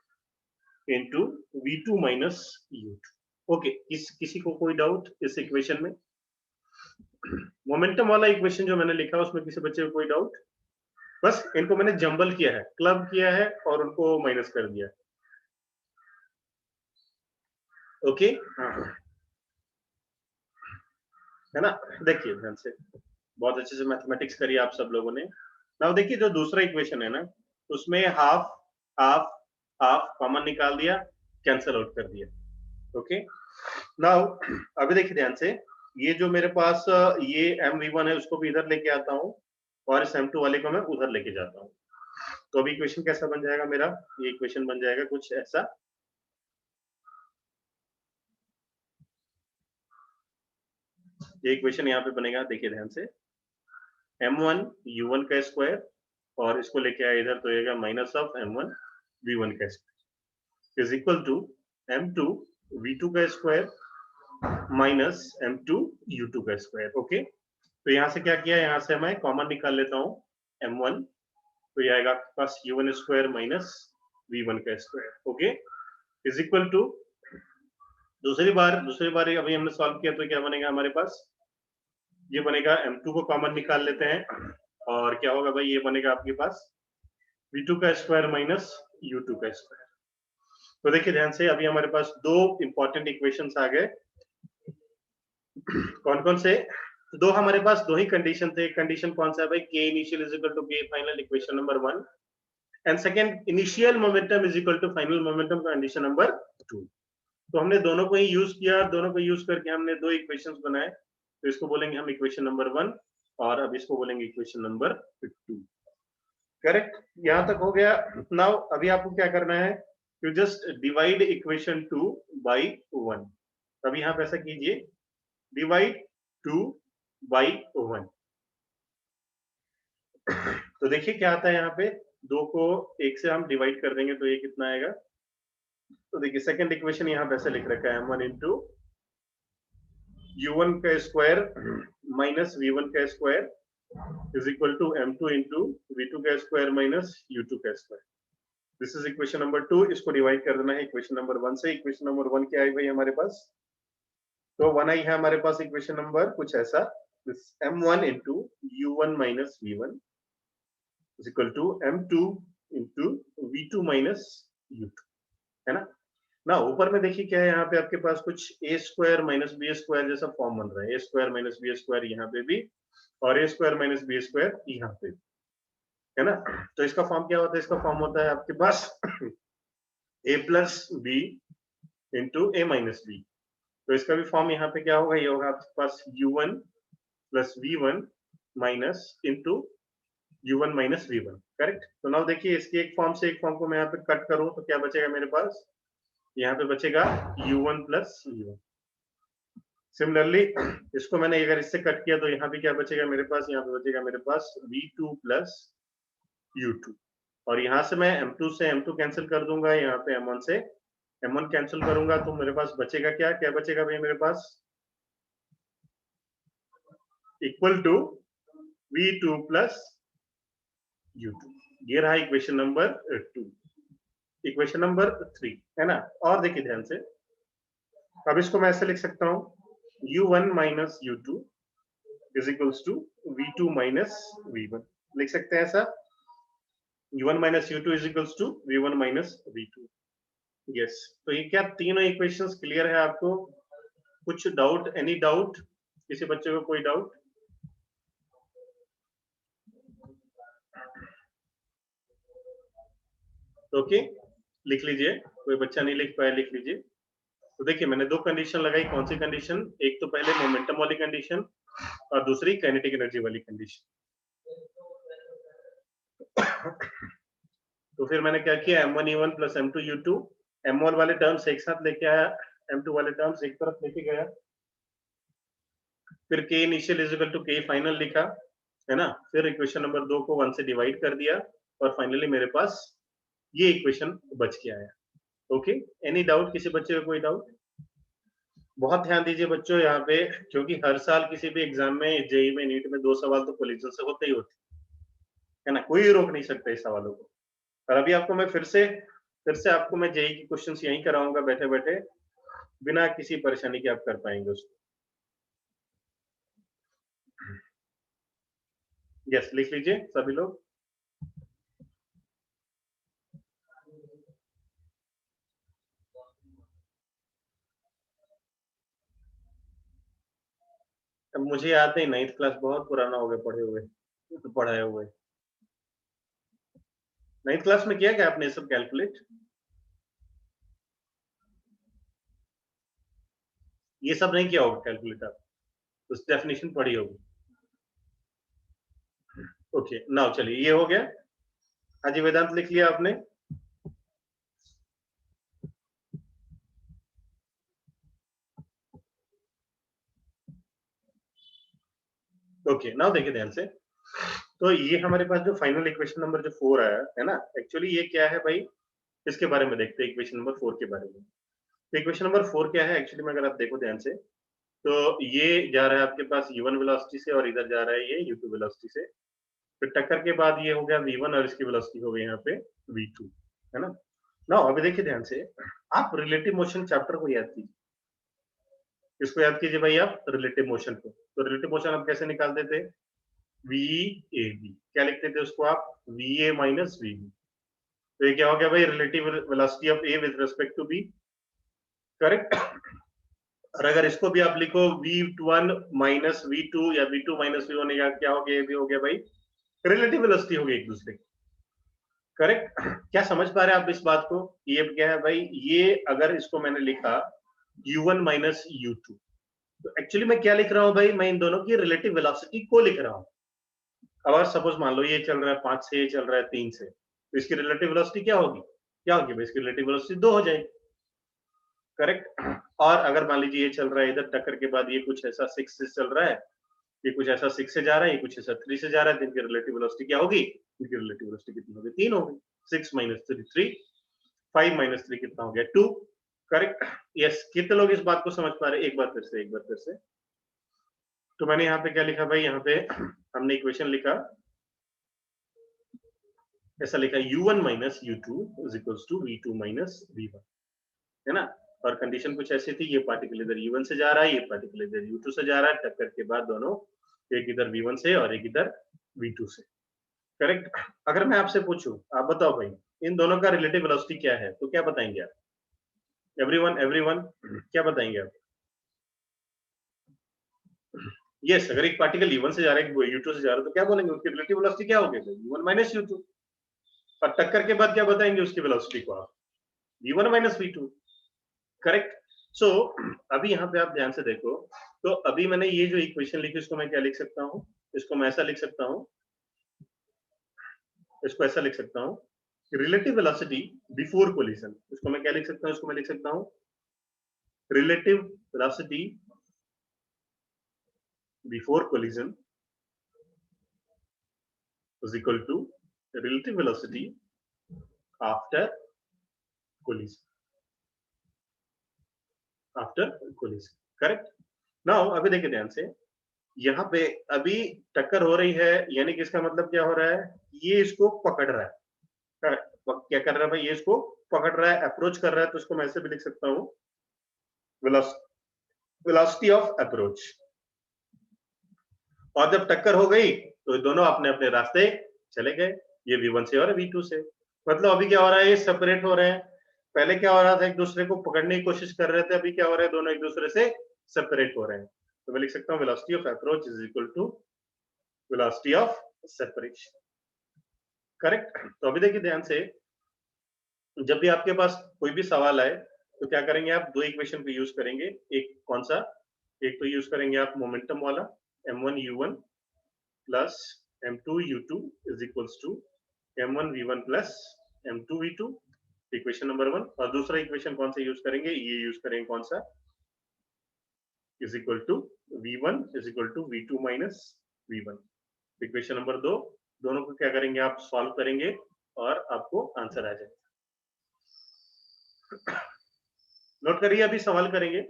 into v2 minus u2। Okay, किसी को कोई डाउट इस इक्वेशन में? मोमेंटम वाला इक्वेशन जो मैंने लिखा उसमें किसी बच्चे को कोई डाउट? बस इनको मैंने जंबल किया है, क्लब किया है और उनको माइनस कर दिया। ओके, है ना? देखिए ध्यान से, बहुत अच्छे से मैथमेटिक्स करी आप सब लोगों ने। नाउ देखिए जो दूसरा इक्वेशन है ना, उसमें हाफ हाफ हाफ कॉमन निकाल दिया, कैंसिल आउट कर दिया। ओके, नाउ अभी देखिए ध्यान से, ये जो मेरे पास ये mv1 है उसको भी इधर लेके आता हूँ, और इस m2 वाले को मैं उधर लेके जाता हूँ। तो अभी इक्वेशन कैसा बन जाएगा मेरा? ये इक्वेशन बन जाएगा कुछ ऐसा। ये इक्वेशन यहाँ पे बनेगा, देखिए ध्यान से, m1 u1 का स्क्वायर और इसको लेके आए इधर तो आएगा माइनस ऑफ m1 v1 का square is equal to m2 v2 का स्क्वायर माइनस m2 u2 का स्क्वायर। ओके, तो यहाँ से क्या किया, यहाँ से मैं कॉमन निकाल लेता हूँ m1, तो ये आएगा आपके पास u1 स्क्वायर माइनस v1 का square. Okay, is equal to दूसरी बार अभी हमने सॉल्व किया तो क्या बनेगा हमारे पास, ये बनेगा m2 को कॉमन निकाल लेते हैं और क्या होगा भाई, ये बनेगा आपके पास v2 का स्क्वायर माइनस u2 का स्क्वायर। तो देखिए ध्यान से, अभी हमारे पास दो इंपॉर्टेंट इक्वेशंस आ गए। कौन कौन से दो, हमारे पास दो ही कंडीशन थे। कंडीशन कौन सा है भाई, k initial is equal to k final, equation number 1, and second initial momentum is equal to final momentum, condition number 2। तो हमने दोनों को ही यूज किया, दोनों को यूज करके हमने दो इक्वेशंस बनाए। तो इसको बोलेंगे हम इक्वेशन नंबर 1 और अब इसको बोलेंगे इक्वेशन नंबर 2। करेक्ट, यहां तक हो गया। नाउ अभी आपको क्या करना है, you just divide equation 2 by 1। अभी यहां पे ऐसा कीजिए, डिवाइड 2 बाई 1। तो देखिए क्या आता है यहाँ पे, 2 को 1 से हम डिवाइड कर देंगे तो ये कितना आएगा। तो देखिए सेकंड इक्वेशन यहाँ पे ऐसे लिख रखा है, m1 इंटू u1 का स्क्वायर माइनस v1 का square is equal to m2 into v2 का स्क्वायर माइनस u2 का square. This is equation number 2। इसको डिवाइड कर देना है इक्वेशन नंबर 1 से। इक्वेशन नंबर 1 क्या आई भाई हमारे पास, तो 1 आई है हमारे पास इक्वेशन नंबर कुछ ऐसा, m1 into u1 minus v1 is equal to m2 into v2 minus u2, है ना। ना ऊपर में देखिए क्या है, यहाँ पे आपके पास कुछ a square minus B square जैसा फॉर्म बन रहा है, a square minus B square यहाँ पे भी और a square minus B square यहाँ पे भी, है ना। तो इसका फॉर्म क्या होता है, इसका फॉर्म होता है आपके पास a plus B into A minus B. तो इसका भी फॉर्म यहाँ पे क्या होगा, ये होगा आपके पास u1 plus v1 minus into u1 minus v1। Correct, तो नाउ देखिए इसकी एक फॉर्म से एक फॉर्म को मैं यहाँ पे कट करूं तो क्या बचेगा मेरे पास, यहाँ पे बचेगा u1 प्लस v1। सिमिलरली इसको मैंने अगर इससे कट किया तो यहाँ पे क्या बचेगा मेरे पास, यहाँ पे बचेगा मेरे पास v2 प्लस u2। और यहाँ से मैं m2 से m2 कैंसिल कर दूंगा, यहाँ पे m1 से m1 कैंसिल करूंगा तो मेरे पास बचेगा क्या, क्या बचेगा भाई मेरे पास, equal to v2 plus u2। ये रहा इक्वेशन नंबर 2। इक्वेशन नंबर 3, है ना। और देखिए ध्यान से, अब इसको मैं ऐसे लिख सकता हूँ, u1 minus u2 is equals to v2 minus v1। लिख सकते हैं ऐसा, u1 minus u2 is equals to v1 minus v2। Yes, तो ये क्या तीनों इक्वेशंस क्लियर है आपको, कुछ डाउट, एनी डाउट, किसी बच्चे को कोई डाउट। ओके, लिख लीजिए, कोई बच्चा नहीं लिख पाया लिख लीजिए। तो देखिए मैंने दो कंडीशन लगाई, कौन सी कंडीशन, एक तो पहले मोमेंटम वाली कंडीशन और दूसरी काइनेटिक एनर्जी वाली कंडीशन। तो फिर मैंने क्या किया, m1 u1 plus m2 u2, m1 वाले टर्म्स एक साथ लेके आया, m2 वाले टर्म्स एक तरफ लेके गया, फिर k initial is equal to k final लिखा, है ना। फिर इक्वेशन नंबर 2 को 1 से डिवाइड कर दिया और फाइनली मेरे पास ये इक्वेशन बच के आया। ओके, एनी डाउट, किसी बच्चे को कोई डाउट। बहुत ध्यान दीजिए बच्चों यहाँ पे, क्योंकि हर साल किसी भी एग्जाम में, जेई में, नीट में 2 सवाल तो कोलिजन से होते ही होते, है ना, कोई रोक नहीं सकता इस सवालों को। और अभी आपको मैं फिर से आपको मैं जेई की क्वेश्चंस यहीं कराऊंगा बैठे बैठे, बिना किसी परेशानी के आप कर पाएंगे उसको। यस, लिख लीजिए सभी लोग। अब मुझे याद नहीं, 9th क्लास बहुत पुराना हो गया पढ़ाए हुए। 9th क्लास में किया क्या आपने सब कैलकुलेट, ये सब नहीं किया होगा कैलकुलेट, आप उस डेफिनेशन पढ़ी होगी। ओके, नाउ चलिए ये हो गया। हाँ जी वेदांत, लिख लिया आपने। ओके, नाउ देखिए ध्यान से, तो ये हमारे पास जो फाइनल इक्वेशन नंबर जो 4 आया है ना, एक्चुअली ये क्या है भाई, इसके बारे में देखते हैं इक्वेशन नंबर 4 के बारे में। तो इक्वेशन नंबर 4 क्या है एक्चुअली में, अगर आप देखो ध्यान से, तो ये जा रहा है आपके पास u1 वेलोसिटी से और इधर जा रहा है ये u2 वेलोसिटी से। फिर टक्कर के बाद ये हो गया v1 और इसकी वेलोसिटी हो गई यहाँ पे v2, है ना। ना अभी देखिए ध्यान से, आप रिलेटिव मोशन चैप्टर को याद कीजिए। इसको याद कीजिए भाई आप, रिलेटिव मोशन को। तो रिलेटिव मोशन आप कैसे निकालते थे, VAB क्या लिखते थे उसको आप, VA माइनस VB। तो ये क्या हो गया भाई, relative velocity of A with respect to B, correct. और अगर इसको भी आप लिखो V1 माइनस V2 या V2 माइनस V1, क्या हो गया, ये भी हो गया भाई रिलेटिव वेलोसिटी हो गई एक दूसरे की, करेक्ट। क्या समझ पा रहे हैं आप इस बात को, ये क्या है भाई, ये अगर इसको मैंने लिखा U1 माइनस U2, तो एक्चुअली मैं क्या लिख रहा हूं भाई, मैं इन दोनों की रिलेटिव वेलोसिटी को लिख रहा हूं। अब अगर सपोज मान लो ये चल रहा है 5 से, ये चल रहा है 3 से, तो इसकी रिलेटिव वेलोसिटी क्या होगी, क्या होगी भाई, इसकी रिलेटिव वेलोसिटी 2 हो जाएगी, करेक्ट। और अगर मान लीजिए ये चल रहा है इधर टक्कर के बाद, ये कुछ ऐसा 6 से चल रहा है, ये कुछ ऐसा 6 से जा रहा है, ये कुछ ऐसा 3 से जा रहा है, तो इनकी रिलेटिव वेलोसिटी क्या होगी, इनकी रिलेटिव वेलोसिटी कितनी होगी, 3 होगी। 6 माइनस 3 3, 5 माइनस 3 कितना हो गया 2, करेक्ट। यस, कितने लोग इस बात को समझ पा रहे हैं, एक बार फिर से। तो मैंने यहाँ पे क्या लिखा भाई, यहाँ पे हमने इक्वेशन लिखा, ऐसा लिखा u1 minus u2 is equals to v2 minus v1, है ना। और कंडीशन कुछ ऐसी थी, ये पार्टिकल इधर u1 से जा रहा है, ये पार्टिकल इधर u2 से जा रहा है, टक्कर के बाद दोनों, एक इधर v1 से और एक इधर v2 से, करेक्ट। अगर मैं आपसे पूछूं, आप बताओ भाई इन दोनों का रिलेटिव वेलोसिटी क्या है, तो क्या बताएंगे आप, एवरीवन क्या बताएंगे आप। यस, अगर एक पार्टिकल u1 से जा रहा है, u2 से जा रहा है, तो क्या बोलेंगे, उसकी रिलेटिव वेलोसिटी क्या होगी, u1 माइनस u2। और टक्कर के बाद क्या बताएंगे उसकी वेलोसिटी को आप, v1 माइनस v2, करेक्ट। सो अभी यहाँ पे आप ध्यान से देखो, तो अभी मैंने ये जो इक्वेशन लिखी, इसको मैं क्या लिख सकता हूँ, इसको मैं ऐसा लिख सकता हूँ, इसको ऐसा लिख सकता हूँ, रिलेटिव वेलोसिटी बिफोर कोलिजन। इसको मैं क्या लिख सकता हूँ, इसको मैं लिख सकता हूँ relative velocity before collision is equal to relative velocity after collision, correct. Now अभी देखिए ध्यान से, यहाँ पे अभी टक्कर हो रही है, यानी कि इसका मतलब क्या हो रहा है, ये इसको पकड़ रहा है, करेक्ट। क्या कर रहा है भाई, ये इसको पकड़ रहा है, अप्रोच कर रहा है, तो इसको मैं ऐसे भी लिख सकता हूँ वेलोसिटी ऑफ अप्रोच। और जब टक्कर हो गई तो दोनों अपने अपने रास्ते चले गए, ये v1 से और v2 से। मतलब अभी क्या हो रहा है, ये सेपरेट हो रहे हैं। पहले क्या हो रहा था, एक दूसरे को पकड़ने की कोशिश कर रहे थे, अभी क्या हो रहा है, दोनों एक दूसरे से सेपरेट हो रहे हैं। तो मैं लिख सकता हूँ velocity of approach is equal to velocity of separation, correct. तो अभी देखिए ध्यान से, जब भी आपके पास कोई भी सवाल आए तो क्या करेंगे आप, दो इक्वेशन को यूज करेंगे। एक कौन सा, एक तो यूज करेंगे आप मोमेंटम वाला, m1 u1 plus m2 u2 is equals to m1 v1 plus m2 v2, equation number 1। और दूसरा इक्वेशन कौन सा यूज करेंगे, ये यूज करेंगे कौन सा, is equal to v1 is equal to v2 minus v1, equation number 2। दोनों को क्या करेंगे आप, सॉल्व करेंगे और आपको आंसर आ जाएगा। नोट करिए, अभी सवाल करेंगे।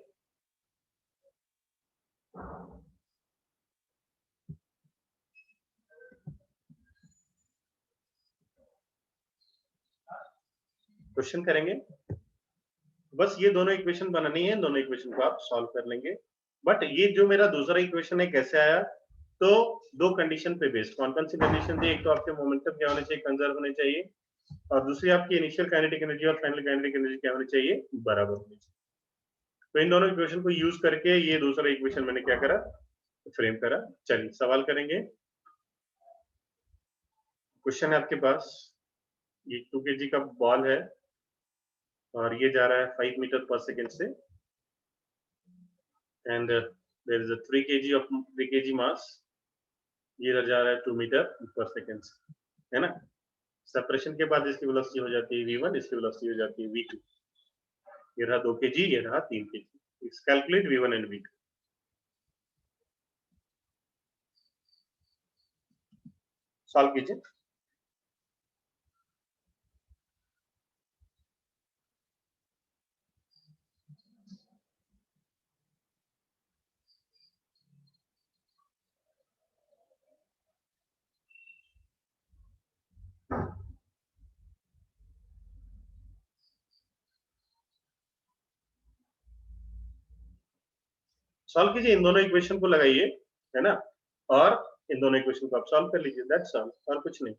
क्वेश्चन करेंगे, बस ये दोनों इक्वेशन बनानी है, दोनों इक्वेशन को आप सॉल्व कर लेंगे। बट ये जो मेरा दूसरा इक्वेशन है कैसे आया, तो दो कंडीशन पे बेस्ड। कौन कौन सी कंडीशन थी, एक तो आपके मोमेंटम क्या होने चाहिए, कंजर्व होने चाहिए, और दूसरी आपकी इनिशियल काइनेटिक एनर्जी और फाइनल काइनेटिक एनर्जी क्या होनी चाहिए, बराबर होनी चाहिए। तो इन दोनों इक्वेशन को यूज करके ये दूसरा इक्वेशन मैंने क्या करा, फ्रेम करा। चलिए सवाल करेंगे। क्वेश्चन है आपके पास, ये 2 kg का बॉल है और ये जा रहा है 5 मीटर पर सेकेंड से, and there is a 3 kg mass, ये इधर जा रहा है 2 मीटर पर सेकेंड से, है ना। सेपरेशन के बाद इसकी वेलोसिटी हो जाती है v1, इसकी वेलोसिटी हो जाती है v2। ये रहा 2 kg, ये रहा 3 kg। Calculate v1 and v2। Solve कीजिए। सॉल्व कीजिए, इन दोनों इक्वेशन को लगाइए, है ना, और इन दोनों इक्वेशन को आप सॉल्व कर लीजिए, दैट्स ऑल, और कुछ नहीं।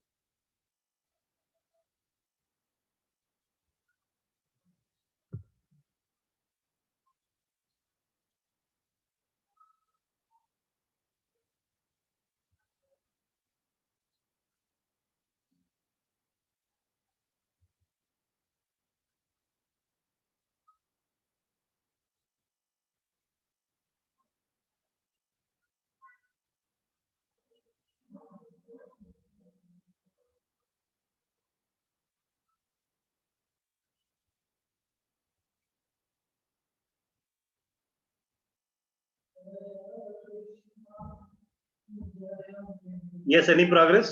Yes, any progress?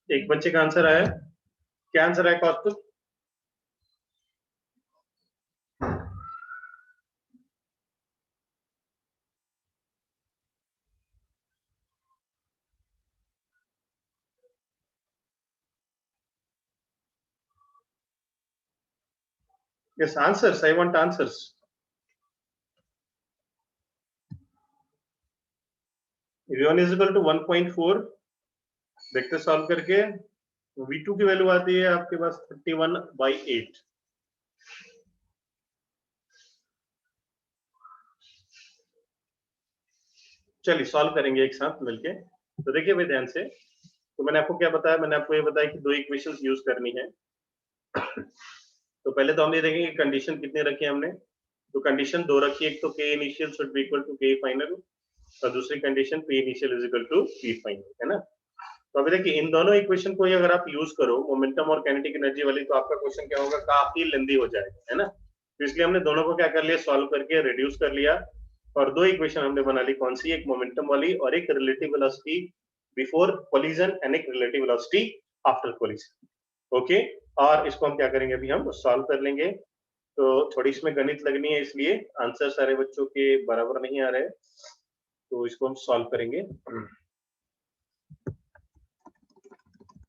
एक बच्चे का आंसर आया, क्या आंसर आया कौस्तुभ? Yes, answers. I want answers. V1 is equal to 1.4. देखते सॉल्व करके V2 की वैल्यू आती है आपके पास 31/8। चलिए सॉल्व करेंगे एक साथ मिलके। तो देखिए भाई ध्यान से, तो मैंने आपको क्या बताया, मैंने आपको ये बताया कि दो इक्वेशंस यूज करनी है। तो पहले तो हम ये देखेंगे कंडीशन कितने रखी है हमने। तो कंडीशन दो रखी है, एक तो K initial should be equal to K final, और दूसरी condition P initial is equal to P final, है ना। तो अभी देखिए इन दोनों इक्वेशन को ही अगर आप यूज करो मोमेंटम और काइनेटिक एनर्जी वाली, तो आपका क्वेश्चन क्या होगा, काफी लेंदी हो जाएगा, है ना। तो इसलिए हमने दोनों को क्या कर लिया, सॉल्व करके रिड्यूस कर लिया, और दो इक्वेशन हमने बना ली, कौन सी, एक मोमेंटम वाली और एक relative velocity before collision and एक relative velocity after collision. Okay, और इसको हम क्या करेंगे, अभी हम सॉल्व कर लेंगे। तो थोड़ी इसमें गणित लगनी है, इसलिए आंसर सारे बच्चों के बराबर नहीं आ रहे, तो इसको हम सॉल्व करेंगे।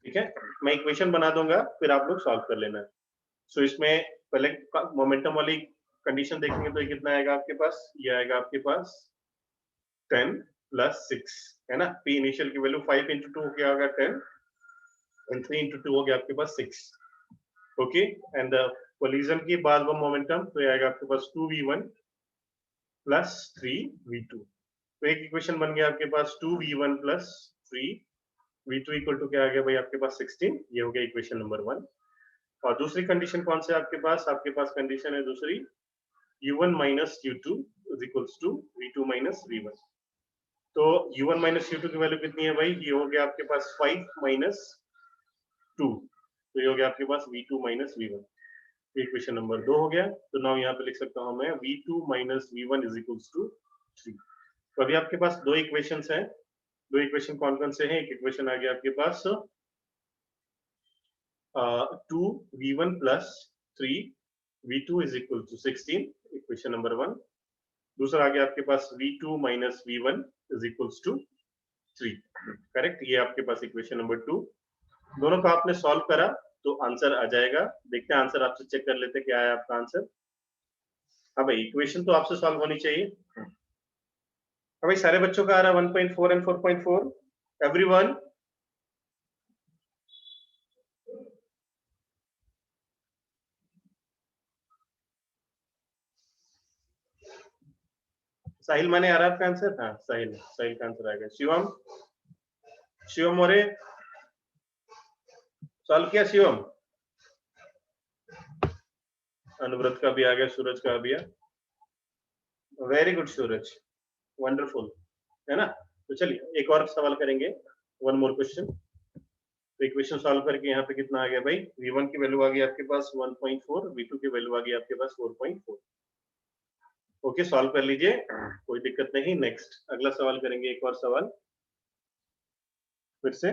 ठीक है, मैं इक्वेशन बना दूंगा, फिर आप लोग सॉल्व कर लेना। सो इसमें पहले मोमेंटम वाली कंडीशन देखेंगे, तो ये कितना आएगा आपके पास, ये आएगा आपके पास 10 + 6, है ना। P इनिशियल की वैल्यू 5 × 2 क्या होगा 10, एंड 3 × 2 हो गया आपके पास 6। ओके, एंड कोलिजन की बाद वो मोमेंटम, तो ये आएगा आपके पास 2v1 + 3v2। तो एक इक्वेशन बन गया आपके पास 2v1 + 3v2 इक्वल टू क्या आ गया भाई आपके पास 16। ये हो गया इक्वेशन नंबर 1। और दूसरी कंडीशन कौन सी आपके पास कंडीशन है दूसरी, u1 - u2 is equals to v2 - v1। तो u1 - u2 की वैल्यू कितनी है भाई, ये हो गया आपके पास 5 - 2, तो ये हो गया आपके पास v2 - v1। इक्वेशन नंबर 2 हो गया। तो नाउ यहाँ पे लिख सकता हूँ मैं v2 - v1 is equals to 3। तो अभी आपके पास दो इक्वेशंस हैं। दो इक्वेशन कौन कौन से हैं, एक इक्वेशन आ गया आपके पास 2v1 + 3v2 is equal to 16, equation number 1। दूसरा आ गया आपके पास v2 - v1 is equals to 3, correct. ये आपके पास इक्वेशन नंबर 2। दोनों का आपने सॉल्व करा तो आंसर आ जाएगा। देखते हैं आंसर, आपसे चेक कर लेते हैं क्या है आपका आंसर। हाँ भाई, इक्वेशन तो आपसे सॉल्व होनी चाहिए। हाँ भाई, सारे बच्चों का आ रहा है 1.4 एंड 4.4, एवरीवन। साहिल माने आ रहा है आपका आंसर? हाँ, साहिल का आंसर आएगा। शिवम मोरे सॉल्व किया, शिवम। अनुव्रत का भी आ गया, सूरज का भी आ। वेरी गुड सूरज, वंडरफुल, है ना। तो चलिए एक और सवाल करेंगे, वन मोर क्वेश्चन। तो इक्वेशन सॉल्व करके यहाँ पे कितना आ गया भाई, v1 की वैल्यू आ गई आपके पास 1.4, v2 की वैल्यू आ गई आपके पास 4.4। ओके, सॉल्व कर लीजिए, कोई दिक्कत नहीं। नेक्स्ट अगला सवाल करेंगे, एक और सवाल। फिर से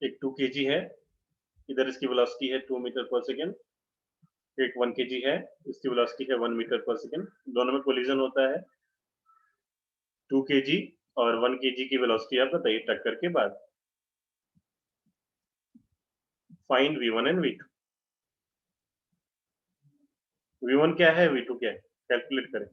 एक 2 kg है, इधर इसकी वेलोसिटी है 2 मीटर पर सेकेंड, एक 1 kg है, इसकी वेलोसिटी है 1 मीटर पर सेकेंड, दोनों में कोलिजन होता है। 2 kg और 1 kg की वेलोसिटी आप बताइए टक्कर के बाद। Find V1 and V2। V1 क्या है, V2 क्या है, कैलकुलेट करें।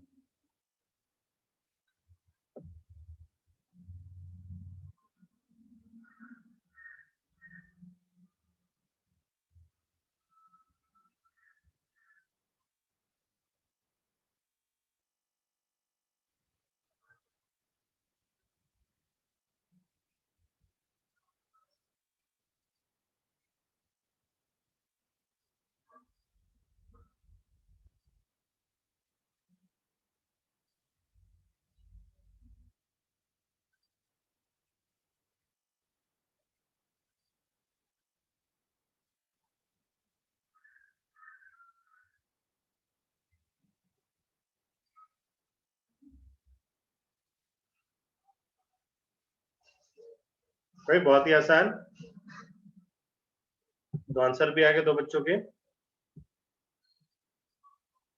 भाई बहुत ही आसान, तो आंसर भी आ गए दो बच्चों के,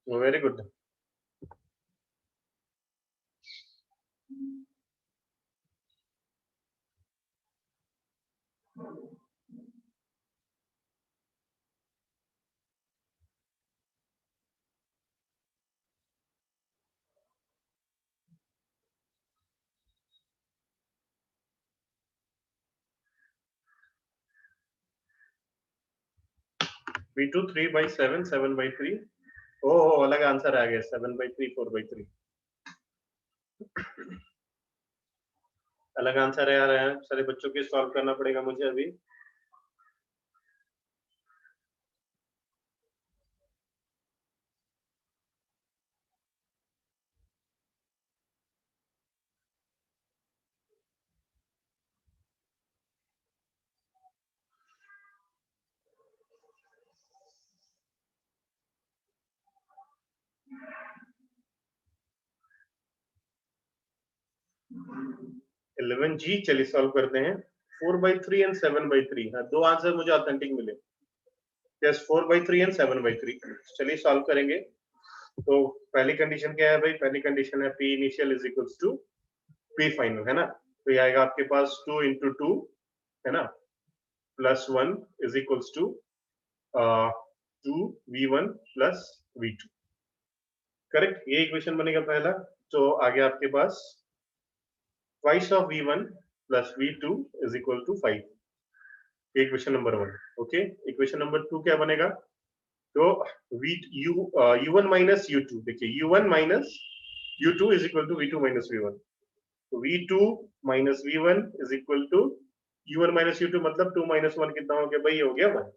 वेरी गुड। V2 3/7, 7/3। ओहो, अलग आंसर आ गया, 7/3, 4/3। अलग आंसर आ रहे हैं, सारे बच्चों के सॉल्व करना पड़ेगा मुझे अभी। इलेवन जी, चलिए सॉल्व करते हैं। 4/3 एंड 7/3, हाँ दो आंसर मुझे ऑथेंटिक मिले। Yes, 4/3 and 7/3। चलिए सॉल्व करेंगे। तो पहली कंडीशन क्या है भाई, पहली कंडीशन है P initial is equals to P final, है ना। तो ये आएगा आपके पास 2 into 2, है ना, plus 1 is equals to 2V1 plus V2। Correct, ये इक्वेशन बनेगा पहला। तो आगे आपके पास twice of V1 plus V2 is equal to 5। Equation number 1। Okay, equation number 2 क्या बनेगा, तो U1 माइनस U2, देखिए U1 minus U2 is equal to V2 minus V1। तो V2 minus V1 is equal to U1 minus U2, मतलब 2 minus 1 कितना हो गया भाई, हो गया 1।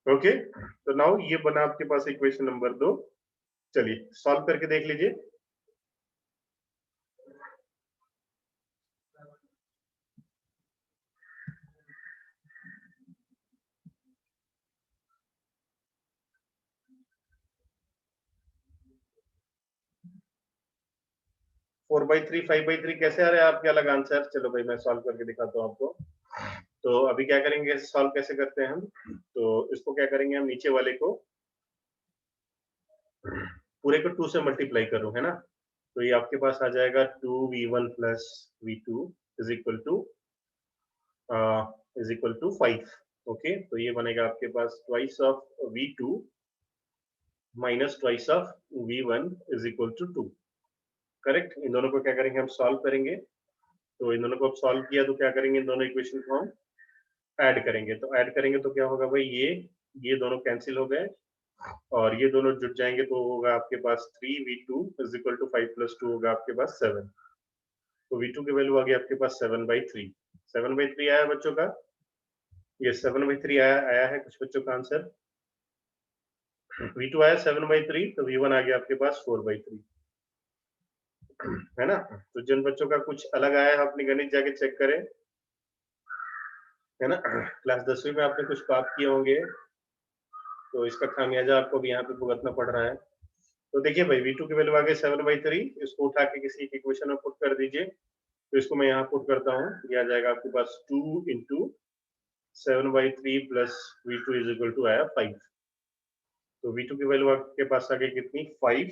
ओके, तो नाउ ये बना आपके पास इक्वेशन नंबर 2। चलिए सॉल्व करके देख लीजिए। 4/3, 5/3 कैसे आ रहा है आपके अलग आंसर। चलो भाई मैं सॉल्व करके दिखाता हूँ आपको। तो अभी क्या करेंगे, सॉल्व कैसे करते हैं हम, तो इसको क्या करेंगे, हम नीचे वाले को पूरे को 2 से मल्टीप्लाई करो, है ना। तो ये आपके पास आ जाएगा 2V1 plus V2 is equal to 5। Okay, तो ये बनेगा आपके पास twice of V2 minus twice of V1 is equal to 2। Correct, इन दोनों को क्या करेंगे, हम सॉल्व करेंगे। तो इन दोनों को अब सॉल्व किया तो क्या करेंगे, इन दोनों इक्वेशन को हम ऐड करेंगे। तो ऐड करेंगे तो क्या होगा भाई, ये दोनों कैंसिल हो गए और ये दोनों जुट जाएंगे, तो होगा आपके पास 3V2 is equal to 5 plus 2 होगा आपके पास 7। तो V2 की वैल्यू आ गई आपके पास 7/3। 7/3 आया बच्चों का, ये 7/3 आया है कुछ बच्चों का आंसर। V2 आया 7/3, तो V1 आ गया आपके पास 4/3, है ना। तो जिन बच्चों का कुछ अलग आया है अपनी गणित जाके चेक करें, है ना। क्लास 10वीं में आपने कुछ पाप किए होंगे, तो इसका खामियाजा आपको भी यहाँ पे भुगतना पड़ रहा है। तो देखिए भाई V2 की वैल्यू आ गई 7/3, इसको उठा के किसी एक इक्वेशन में पुट कर दीजिए। तो इसको मैं यहाँ पुट करता हूँ, ये आ जाएगा आपके पास 2 into 7/3 plus V2 is equal to आया 5। तो V2 की वैल्यू आपके पास आ गई कितनी, 5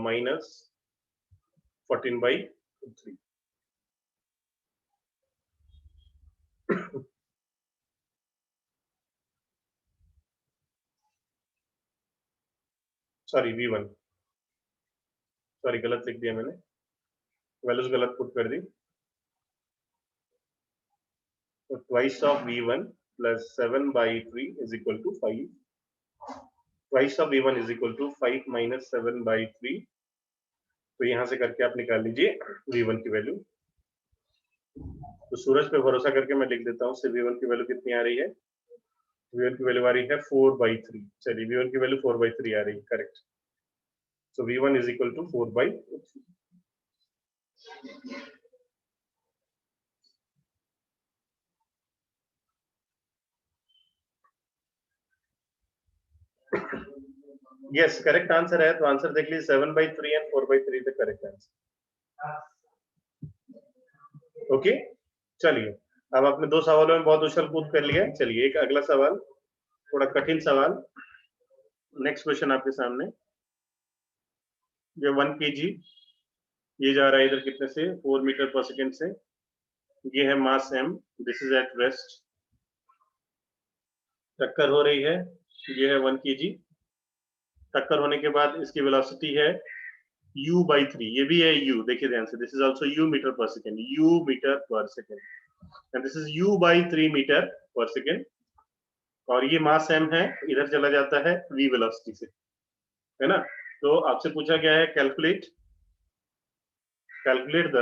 माइनस 14/3। सॉरी V1, सॉरी गलत लिख दिया मैंने, वैल्यूज गलत पुट कर दी। तो twice of V1 plus 7/3 is equal to 5। Twice of V1 is equal to 5 minus 7/3। तो यहाँ से करके आप निकाल लीजिए V1 की वैल्यू। तो सूरज पे भरोसा करके मैं लिख देता हूँ, से V1 की वैल्यू कितनी आ रही है, V1 की वैल्यू आ रही है 4/3। चलिए V1 की वैल्यू 4/3 आ रही है, correct. So V1 is equal to 4/3। Yes, correct answer है। तो आंसर देख लीजिए, 7/3 and 4/3 the correct answer. Okay, चलिए अब आपने दो सवालों में बहुत उछल कूद कर लिया। चलिए एक अगला सवाल, थोड़ा कठिन सवाल। नेक्स्ट क्वेश्चन आपके सामने, ये 1 kg, ये जा रहा है इधर कितने से, 4 मीटर पर सेकेंड से। ये है मास m, this is at rest. टक्कर हो रही है, ये है 1 kg। टक्कर होने के बाद इसकी वेलोसिटी है u/3, ये भी है u, देखिए ध्यान से, this is also u metre per second, u metre per second, and this is u/3 metre per second. और ये मास m है, इधर चला जाता है v वेलोसिटी से, है ना। तो आपसे पूछा गया है calculate the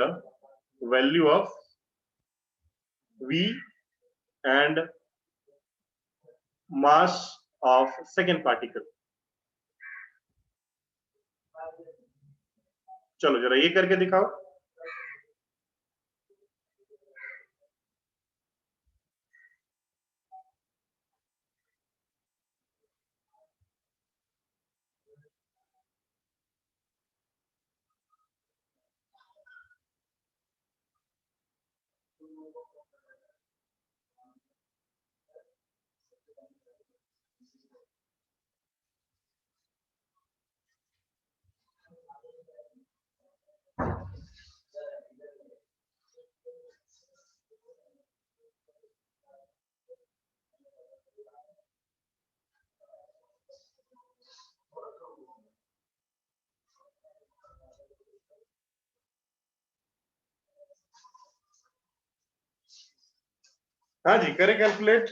value of v and mass of second particle. चलो जरा ये करके दिखाओ। हाँ जी, करें कैलकुलेट।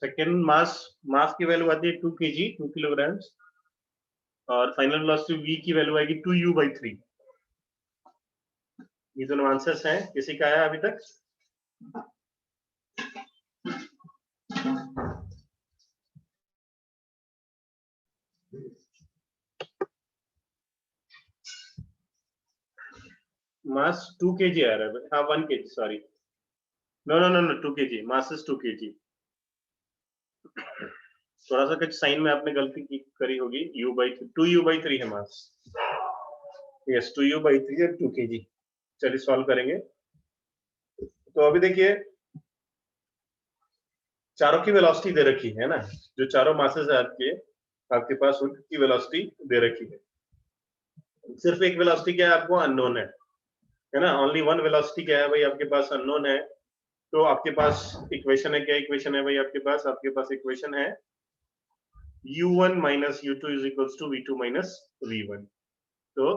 सेकेंड मास की वैल्यू आती है 2 kg, 2 किलोग्राम। और फाइनल वेलोसिटी v की वैल्यू आएगी 2u/3। ये दोनों आंसर्स हैं। किसी का आया अभी तक? मास 2 kg आ रहा है। हाँ 1 kg, sorry, no 2 kg, mass is 2 kg। थोड़ा सा कुछ साइन में आपने गलती की करी होगी, u/3, 2u/3 है मास। यस, 2u/3 और 2 kg। चलिए सॉल्व करेंगे। तो अभी देखिए, चारों की वेलोसिटी दे रखी है ना, जो चारों मासेस है आपके पास उनकी वेलोसिटी दे रखी है। सिर्फ एक वेलोसिटी क्या है, आपको अननोन है ना। ओनली वन वेलोसिटी क्या है भाई, आपके पास अननोन है। तो आपके पास इक्वेशन है, क्या इक्वेशन है भाई आपके पास इक्वेशन है u1 minus u2 is equals to v2 minus v1। तो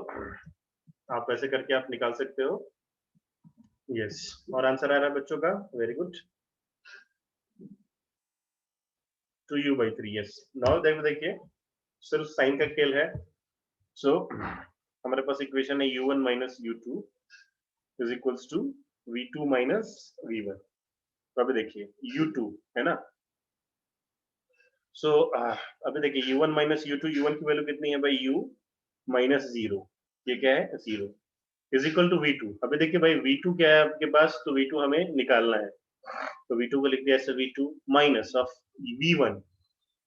आप ऐसे करके आप निकाल सकते हो। यस, और आंसर आ रहा है बच्चों का, very good. 2u/3 yes. Now देखिए सिर्फ साइन का खेल है। सो हमारे पास इक्वेशन है u1 minus u2 is equals to v2 minus v1। तो अभी देखिए u2 है ना। सो अभी देखिए u1 माइनस u2, u1 की वैल्यू कितनी है भाई u माइनस 0, ये क्या है 0 इज इक्वल टू v2। अभी देखिए भाई v2 क्या है आपके पास, तो v2 हमें निकालना है, तो v2 को लिख दिया ऐसे v2 minus of v1।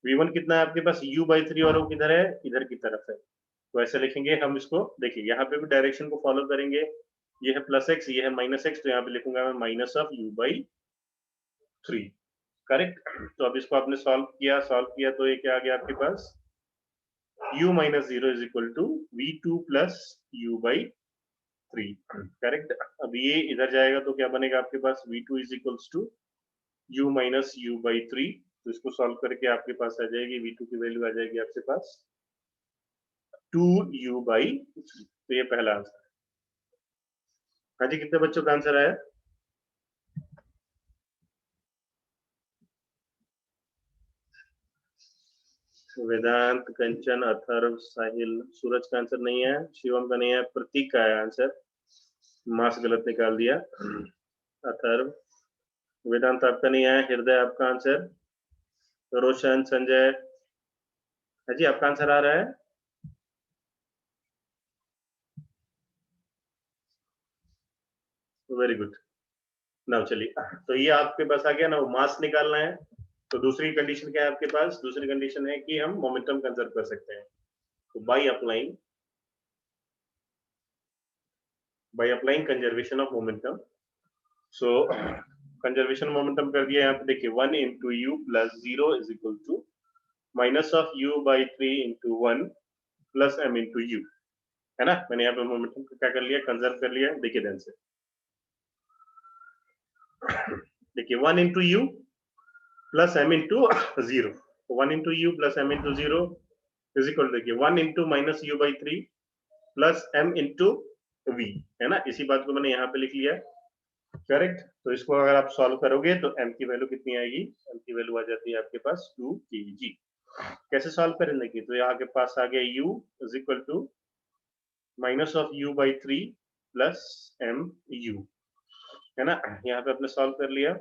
v1 कितना है आपके पास u/3 और वो किधर है, इधर की तरफ है, तो ऐसे लिखेंगे हम इसको। देखिए यहाँ पे भी डायरेक्शन को फॉलो करेंगे, ये है प्लस x, ये है माइनस x, तो यहाँ पे लिखूंगा मैं माइनस ऑफ u/3। करेक्ट। तो अब इसको आपने सॉल्व किया तो ये क्या आ गया आपके पास u minus 0 is equal to v2 plus u/3। Correct. अब ये इधर जाएगा तो क्या बनेगा आपके पास v2 is equals to u minus u/3। तो इसको सॉल्व करके आपके पास आ जाएगी v2 की वैल्यू आ जाएगी आपके पास 2u/3। तो ये पहला आंसर है। हाँ जी, कितने बच्चों का आंसर आया? वेदांत, कंचन, अथर्व, साहिल, सूरज का आंसर नहीं है, शिवम का नहीं है, प्रतीक का है आंसर, मास गलत निकाल दिया। अथर्व, वेदांत आपका नहीं आया, हृदय आपका आंसर, रोशन, संजय, हाजी आपका आंसर आ रहा है? Very good. नाउ चलिए, तो ये आपके पास आ गया ना, मास निकालना है। तो दूसरी कंडीशन क्या है आपके पास? दूसरी कंडीशन है कि हम मोमेंटम कंजर्व कर सकते हैं। तो by applying conservation of momentum. So conservation momentum कर दिया यहाँ पे। देखिए 1 into u plus 0 is equal to minus of u/3 into 1 plus m into u, है ना। मैंने यहाँ पे मोमेंटम को क्या कर लिया, कंजर्व कर लिया। देखिए ध्यान से, देखिए 1 into u plus m into 0, 1 into u plus m into 0 is equal, देखिए 1 into minus u/3 plus m into v, है ना। इसी बात को मैंने यहाँ पे लिख लिया, करेक्ट। तो इसको अगर आप सॉल्व करोगे तो m की वैल्यू कितनी आएगी? m की वैल्यू आ जाती है आपके पास 2 kg। कैसे सॉल्व करेंगे कि, तो यहाँ के पास आ गया u is equal to minus of u/3 plus m u, है ना। यहाँ पे आपने सॉल्व कर लिया।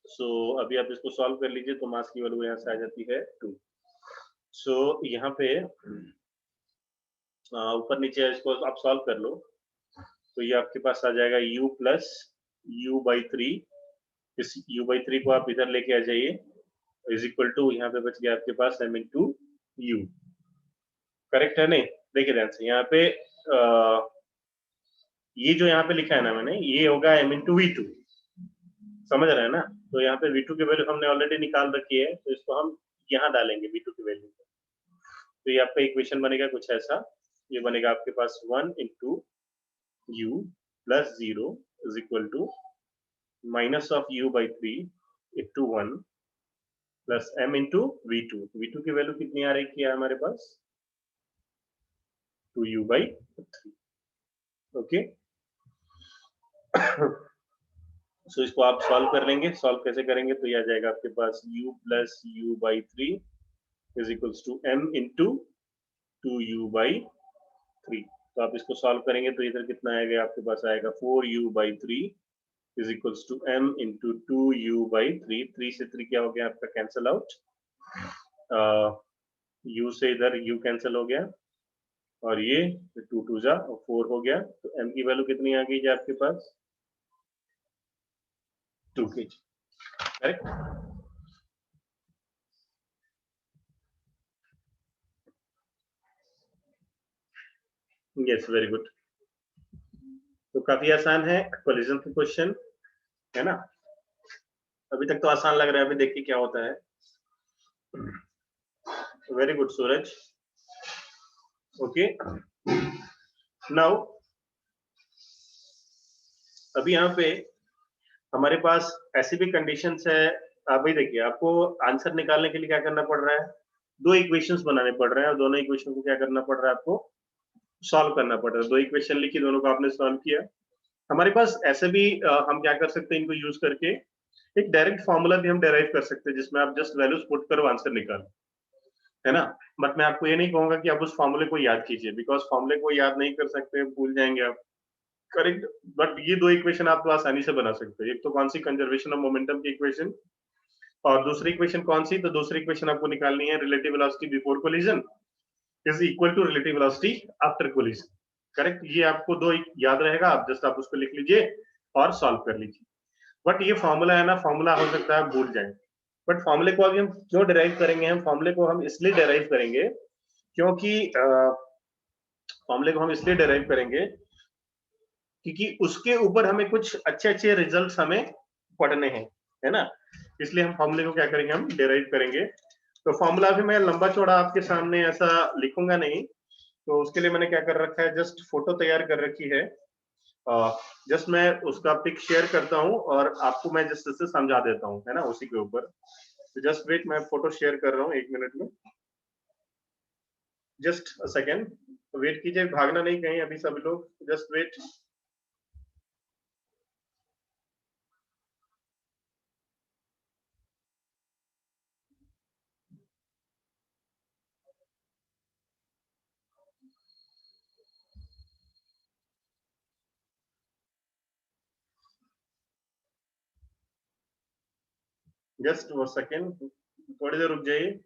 सो अभी आप इसको सॉल्व कर लीजिए तो मास की वैल्यू यहाँ से आ जाती है 2। सो यहाँ पे ऊपर नीचे इसको आप सॉल्व कर लो तो ये आपके पास आ जाएगा u प्लस u/3। इस u/3 को आप इधर लेके आ जाइए, इज इक्वल टू यहाँ पे बच गया आपके पास m इंटू यू, करेक्ट है नहीं? देखिए ध्यान से यहाँ पे ये जो यहाँ पे लिखा है ना मैंने, ये होगा m इंटू v2, समझ रहे हैं ना। तो यहाँ पे v2 की वैल्यू हमने ऑलरेडी निकाल रखी है, तो इसको हम यहाँ डालेंगे v2 की वैल्यू। तो ये आपका इक्वेशन बनेगा कुछ ऐसा, ये बनेगा आपके पास 1 into u plus 0 is equal to minus of u/3 into 1 plus m into v2। v2 की वैल्यू कितनी आ रही है हमारे पास 2u/3। ओके। सो इसको आप सॉल्व कर लेंगे। सॉल्व कैसे करेंगे? तो ये आ जाएगा आपके पास u plus u/3 is equals to m into 2u/3। तो आप इसको सॉल्व करेंगे तो इधर कितना आएगा आपके पास, आएगा 4u/3 is equals to m into 2u/3। 3 से 3 क्या हो गया आपका, कैंसिल आउट। u से इधर u कैंसिल हो गया और ये 2 2 जा 4 हो गया। तो m की वैल्यू कितनी आ गई आपके पास 2 kg, correct. Yes, very good. तो काफी आसान है कोलिजन के क्वेश्चन, है ना। अभी तक तो आसान लग रहा है, अभी देखिए क्या होता है। वेरी गुड सूरज। ओके, नाउ अभी यहाँ पे हमारे पास ऐसी भी कंडीशंस है। अभी देखिए आपको आंसर निकालने के लिए क्या करना पड़ रहा है, 2 इक्वेशंस बनाने पड़ रहे हैं और दोनों इक्वेशन को क्या करना पड़ रहा है आपको, सॉल्व करना पड़ रहा है। 2 इक्वेशन लिखी, दोनों को आपने सॉल्व किया। हमारे पास ऐसे भी हम क्या कर सकते हैं इनको यूज करके, एक डायरेक्ट फॉर्मूला भी हम डेराइव कर सकते हैं जिसमें आप जस्ट वैल्यूज पुट करो, आंसर निकालो, है ना। बट मैं आपको ये नहीं कहूंगा कि आप उस फॉर्मूले को याद कीजिए, बिकॉज फॉर्मूले को याद नहीं कर सकते, भूल जाएंगे आप, करेक्ट। बट ये दो इक्वेशन आप तो आसानी से बना सकते हो। एक तो कौन सी, कंजर्वेशन ऑफ मोमेंटम की इक्वेशन, और दूसरी इक्वेशन कौन सी, तो दूसरी इक्वेशन आपको निकालनी है relative velocity before collision is equal to relative velocity after collision, correct. ये आपको दो याद रहेगा, आप जस्ट आप उसको लिख लीजिए और सॉल्व कर लीजिए। बट ये फॉर्मूला है ना, फॉर्मूला हो सकता है आप भूल जाएं, बट फॉर्मूले को अभी हम क्यों डिराइव करेंगे, हम फॉर्मूले को हम इसलिए डिराइव करेंगे क्योंकि फॉर्मूले को हम इसलिए डिराइव करेंगे क्योंकि उसके ऊपर हमें कुछ अच्छे अच्छे रिजल्ट्स हमें पढ़ने हैं, है ना। इसलिए हम फॉर्मूले को क्या करेंगे, हम डिराइव करेंगे। तो फॉर्मूला भी मैं लंबा चौड़ा आपके सामने ऐसा लिखूंगा नहीं, तो उसके लिए मैंने क्या कर रखा है, जस्ट फोटो तैयार कर रखी है, जस्ट मैं उसका पिक शेयर करता हूँ और आपको मैं जस्ट इससे समझा देता हूँ, है ना, उसी के ऊपर। तो जस्ट वेट, मैं फोटो शेयर कर रहा हूँ 1 मिनट में, जस्ट अ सेकेंड, वेट कीजिए, भागना नहीं कहीं अभी सभी लोग, जस्ट वेट। जस्ट 1 सेकेंड, थोड़ी देर रुक जाइए।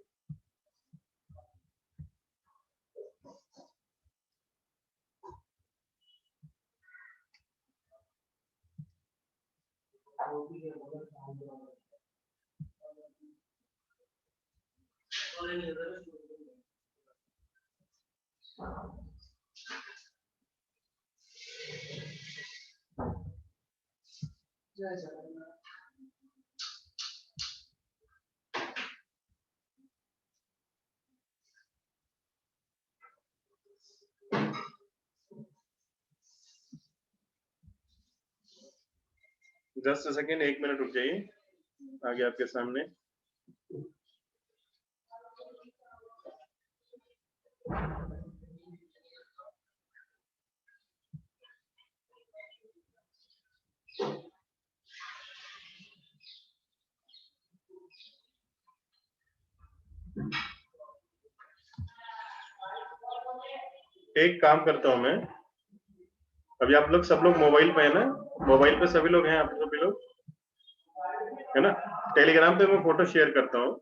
जस्ट अ सेकेंड, 1 मिनट रुक जाइए, आगे आपके सामने। एक काम करता हूं मैं, अभी आप लोग सब लोग मोबाइल पे है ना, मोबाइल पे सभी लोग हैं, आप सभी लोग, है ना। टेलीग्राम पे मैं फोटो शेयर करता हूँ,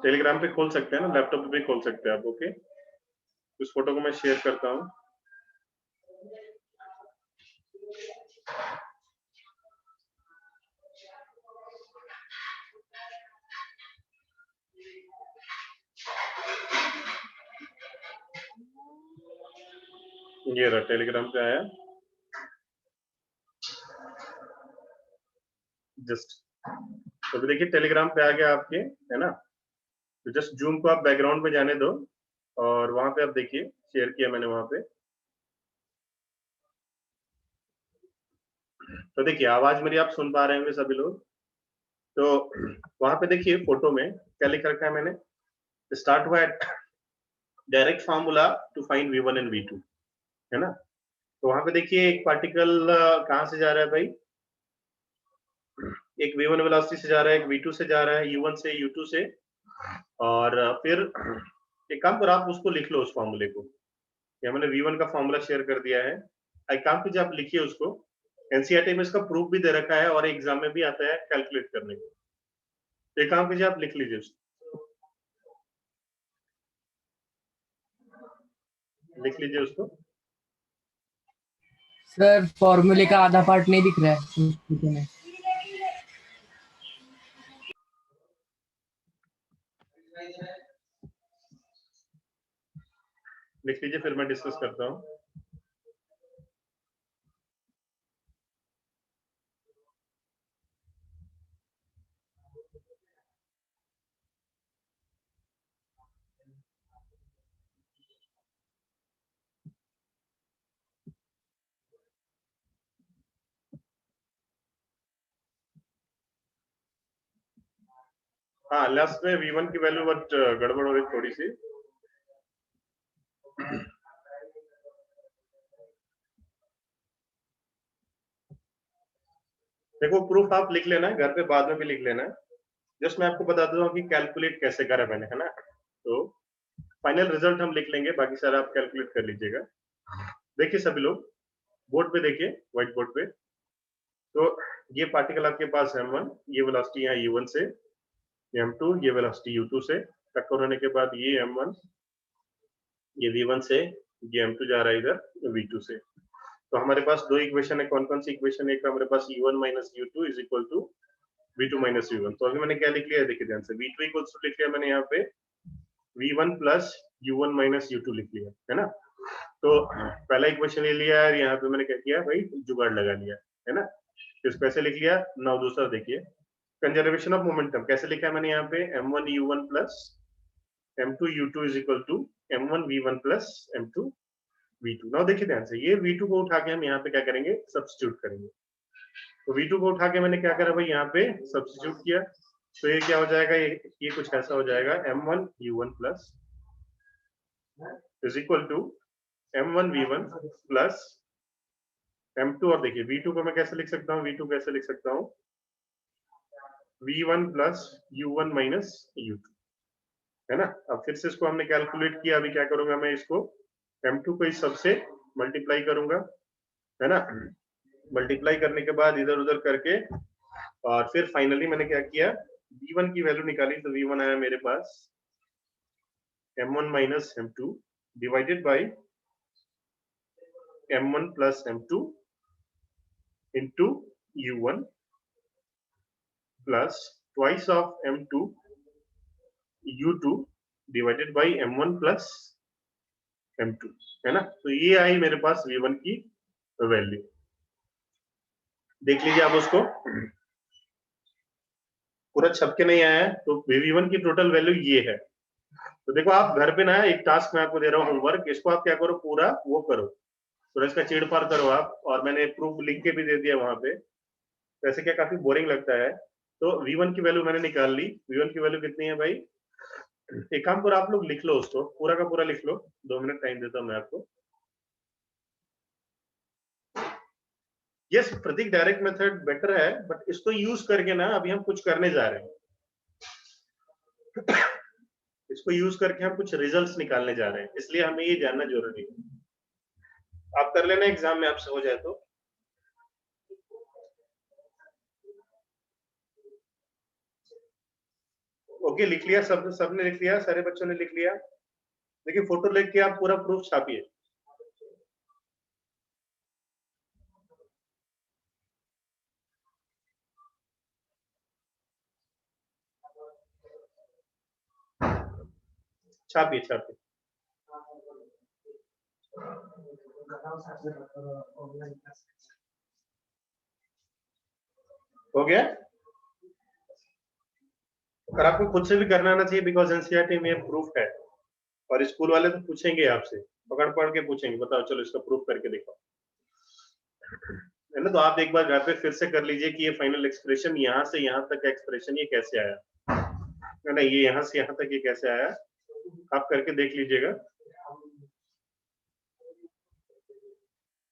टेलीग्राम पे खोल सकते हैं ना, लैपटॉप पे भी खोल सकते हैं आप, ओके। उस फोटो को मैं शेयर करता हूँ। ये रहा, टेलीग्राम पे आया, जस्ट। तो अभी देखिए टेलीग्राम पे आ गया आपके, है ना। तो जस्ट जूम को आप बैकग्राउंड में जाने दो और वहां पे आप देखिए, शेयर किया मैंने वहां पे। तो देखिए आवाज मेरी आप सुन पा रहे होंगे सभी लोग। तो वहां पे देखिए फोटो में क्या लिख रखा है मैंने, स्टार्ट हुआ direct formula to find v1 and v2, है ना। तो वहां पे देखिए एक पार्टिकल कहाँ से जा रहा है भाई, एक v1 वेलोसिटी से जा रहा है, एक v2 से जा रहा है, u1 से u2 से, और फिर एक काम करो, आप उसको लिख लो उस फॉर्मूले को, या मैंने v1 का फॉर्मूला शेयर कर दिया है, एक काम कीजिए आप लिखिए उसको। एनसीईआरटी में इसका प्रूफ भी दे रखा है और एग्जाम में भी आता है कैलकुलेट करने को, एक काम कीजिए आप लिख लीजिए उसको, लिख लीजिए उसको। सर फॉर्मूले का आधा पार्ट नहीं दिख रहा है उस फोटो में। लिख लीजिए, फिर मैं डिस्कस करता हूँ। हाँ, लास्ट में v1 की वैल्यू बट गड़बड़ हो रही थोड़ी सी। देखो प्रूफ आप लिख लेना घर पे, बाद में भी लिख लेना। जस्ट मैं आपको बता देता हूँ कि कैलकुलेट कैसे करा मैंने, है ना। तो फाइनल रिजल्ट हम लिख लेंगे, बाकी सारा आप कैलकुलेट कर लीजिएगा। देखिए सभी लोग बोर्ड पे देखिए, व्हाइट बोर्ड पे। तो ये पार्टिकल आपके पास m1, ये वेलोसिटी है u1 से, m2 ये वेलोसिटी u2 से, टक्कर होने के बाद ये m1 ये v1 से, ये m2 जा रहा है इधर v2 से। तो हमारे पास दो इक्वेशन है, कौन कौन सी इक्वेशन है? एक हमारे पास u1 minus u2 is equal to v2 minus u1। तो अभी मैंने क्या लिख लिया है देखिए ध्यान से, v2 इक्वल्स टू लिख लिया मैंने यहाँ पे v1 plus u1 minus u2 लिख लिया, है ना। तो पहला इक्वेशन ले लिया और यहाँ पे मैंने क्या किया भाई, जुगाड़ लगा लिया, है ना। तो इसको ऐसे लिख लिया। नाउ दूसरा देखिए, कंजर्वेशन ऑफ मोमेंटम कैसे लिखा है मैंने यहाँ पे, m1 u1 plus m2 u2 is equal to m1 v1 plus m2 v2। Now देखिए ध्यान से, ये v2 को उठा के हम यहाँ पे क्या करेंगे, सब्स्टिट्यूट करेंगे। तो v2 को उठा के मैंने क्या करा भाई, यहाँ पे सब्स्टिट्यूट किया। तो ये क्या हो जाएगा, ये कुछ ऐसा हो जाएगा, m1 u1 plus is equal to m1 v1 plus m2। और देखिए v2 को मैं कैसे लिख सकता हूँ, v2 कैसे लिख सकता हूँ, v1 plus u1 minus u2, है ना। अब फिर से इसको हमने कैलकुलेट किया। अभी क्या करूंगा मैं, इसको m2 को इस सबसे मल्टीप्लाई करूंगा, है ना। मल्टीप्लाई करने के बाद इधर उधर करके, और फिर फाइनली मैंने क्या किया, v1 की वैल्यू निकाली। तो v1 आया मेरे पास m1 minus m2 divided by m1 plus m2 into u1 plus twice of m2 u2 divided by m1 plus m2, है ना। तो ये आई मेरे पास v1 की वैल्यू। देख लीजिए आप उसको, पूरा छप के नहीं आया है। तो v1 की टोटल वैल्यू ये है। तो देखो आप घर पे ना, एक टास्क मैं आपको दे रहा हूँ होमवर्क, इसको आप क्या करो, पूरा वो करो, थोड़ा इसका चीड़ फाड़ करो आप। और मैंने प्रूफ लिख के भी दे दिया वहां पे। वैसे क्या काफी बोरिंग लगता है। तो v1 की वैल्यू मैंने निकाल ली। v1 की वैल्यू कितनी है भाई, एक काम करो आप लोग लिख लो, उसको पूरा का पूरा लिख लो। 2 मिनट टाइम देता हूँ मैं आपको। यस प्रतीक, डायरेक्ट मेथड बेटर है, बट इसको यूज करके ना अभी हम कुछ करने जा रहे हैं। इसको यूज करके हम कुछ रिजल्ट्स निकालने जा रहे हैं, इसलिए हमें ये जानना जरूरी है। आप कर लेना एग्जाम में, आपसे हो जाए तो। ओके, लिख लिया, सबने लिख लिया, सारे बच्चों ने लिख लिया। देखिए फोटो लेके के आप पूरा प्रूफ छापिए। छापिए छापिए। हो गया। और आपको खुद से भी करना आना चाहिए, बिकॉज एनसीईआरटी में प्रूफ है, और स्कूल वाले तो पूछेंगे आपसे, पकड़ पकड़ के पूछेंगे, बताओ चलो इसका प्रूफ करके दिखाओ, है ना। तो आप एक बार घर पे फिर से कर लीजिए कि ये फाइनल एक्सप्रेशन, यहाँ से यहाँ तक का एक्सप्रेशन ये कैसे आया, है ना। ये यहाँ से यहाँ तक ये कैसे आया, आप करके देख लीजिएगा।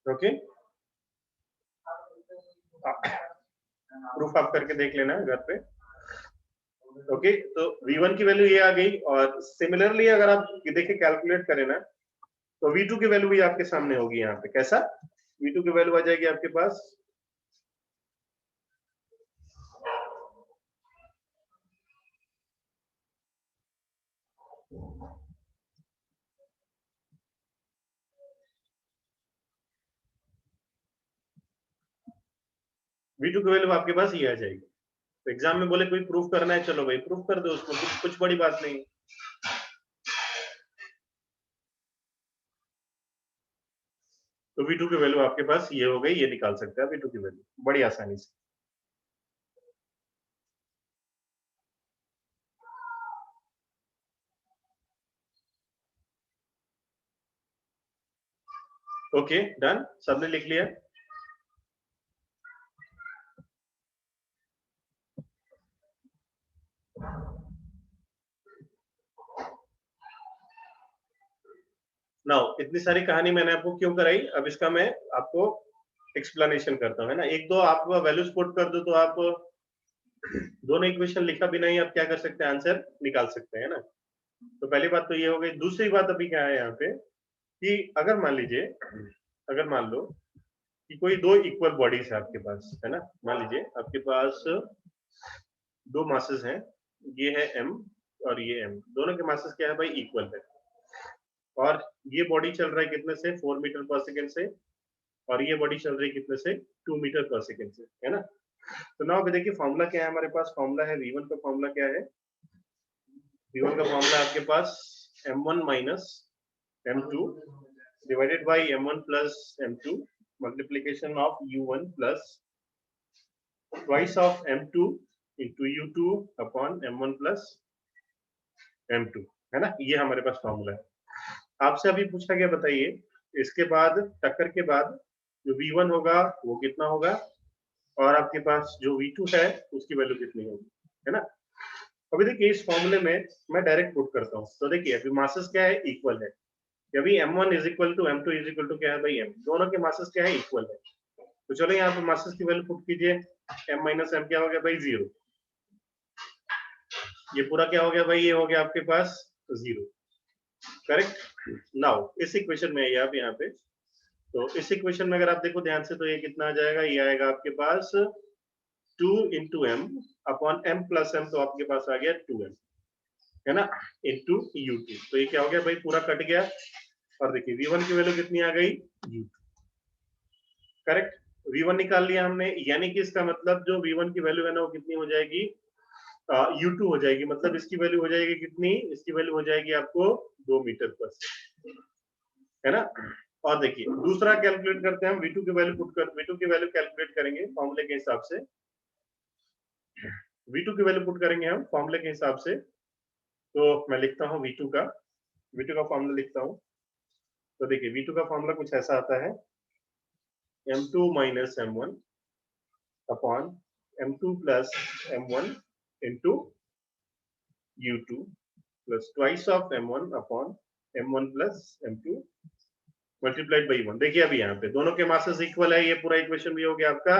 ओके, प्रूफ आप करके देख लेना घर पे। ओके, तो v1 की वैल्यू ये आ गई। और सिमिलरली अगर आप देखिए कैलकुलेट करें ना, तो v2 की वैल्यू भी आपके सामने होगी यहाँ पे। कैसा, v2 की वैल्यू आ जाएगी आपके पास, v2 की वैल्यू आपके पास ये आ जाएगी। तो एग्जाम में बोले कोई प्रूफ करना है, चलो भाई प्रूफ कर दो, उसमें कुछ बड़ी बात नहीं। तो v2 की वैल्यू आपके पास ये हो गई, ये निकाल सकते हैं v2 की वैल्यू बड़ी आसानी से। ओके डन, सबने लिख लिया। नाउ इतनी सारी कहानी मैंने आपको क्यों कराई, अब इसका मैं आपको एक्सप्लेनेशन करता हूँ, है ना। एक दो आप वैल्यूज पुट कर दो तो आप दोनों इक्वेशन लिखा भी नहीं, आप क्या कर सकते हैं, आंसर निकाल सकते हैं ना। तो पहली बात तो ये हो गई। दूसरी बात अभी क्या है यहाँ पे कि अगर मान लीजिए, अगर मान लो कि कोई दो इक्वल बॉडीज है आपके पास, है ना। मान लीजिए आपके पास दो मासेस हैं, ये है m और ये m, दोनों के मासेस क्या है भाई, इक्वल है। और ये बॉडी चल रहा है कितने से, 4 मीटर पर सेकेंड से, और ये बॉडी चल रही है कितने से, 2 मीटर पर सेकेंड से, है ना। तो ना अभी देखिए फॉर्मूला क्या है हमारे पास, फॉर्मूला है v1 का फॉर्मूला क्या है, v1 का फॉर्मूला आपके पास m1 minus m2 divided by m1 plus m2 multiplication of u1 plus twice of m2 into u2 upon m1 plus m2, है ना। ये हमारे पास फॉर्मूला है। आपसे अभी पूछा गया, बताइए इसके बाद टक्कर के बाद जो v1 होगा वो कितना होगा, और आपके पास जो v2 है उसकी वैल्यू कितनी होगी, है ना। अभी देखिए इस फॉर्मूले में मैं डायरेक्ट पुट करता हूँ। तो देखिए अभी मासेस क्या है, इक्वल है। अभी m1 is equal to m2 is equal to क्या है भाई m, दोनों के मासेस क्या है, इक्वल है। तो चलो यहाँ पे मासेस की वैल्यू पुट कीजिए, m माइनस m क्या हो गया भाई, 0। ये पूरा क्या हो गया भाई, ये हो गया आपके पास 0, करेक्ट। नाउ इस इक्वेशन में आप यहाँ पे, तो इस इक्वेशन में अगर आप देखो ध्यान से तो ये कितना आ जाएगा, ये आएगा आपके पास 2 into m upon m plus m, तो आपके पास आ गया 2m, है ना, इंटू u2। तो ये क्या हो गया भाई, पूरा कट गया। और देखिए v1 की वैल्यू कितनी आ गई, u2, करेक्ट। v1 निकाल लिया हमने, यानी कि इसका मतलब जो v1 की वैल्यू है ना वो कितनी हो जाएगी, u2 हो जाएगी। मतलब इसकी वैल्यू हो जाएगी कितनी, इसकी वैल्यू हो जाएगी आपको 2 मीटर पर, है ना। और देखिए दूसरा कैलकुलेट करते हैं हम, v2 की वैल्यू पुट कर, v2 की वैल्यू कैलकुलेट करेंगे फॉर्मूले के हिसाब से, v2 की वैल्यू पुट करेंगे हम फॉर्मूले के हिसाब से। तो मैं लिखता हूँ v2 का फॉर्मूला लिखता हूँ। तो देखिए v2 का फॉर्मूला कुछ ऐसा आता है, m2 minus m1 upon m2 plus m1 into u2 plus twice of m1 upon m1 plus m2 multiplied by 1। देखिए अभी यहाँ पे दोनों के मासेस इक्वल है, ये पूरा इक्वेशन भी हो गया आपका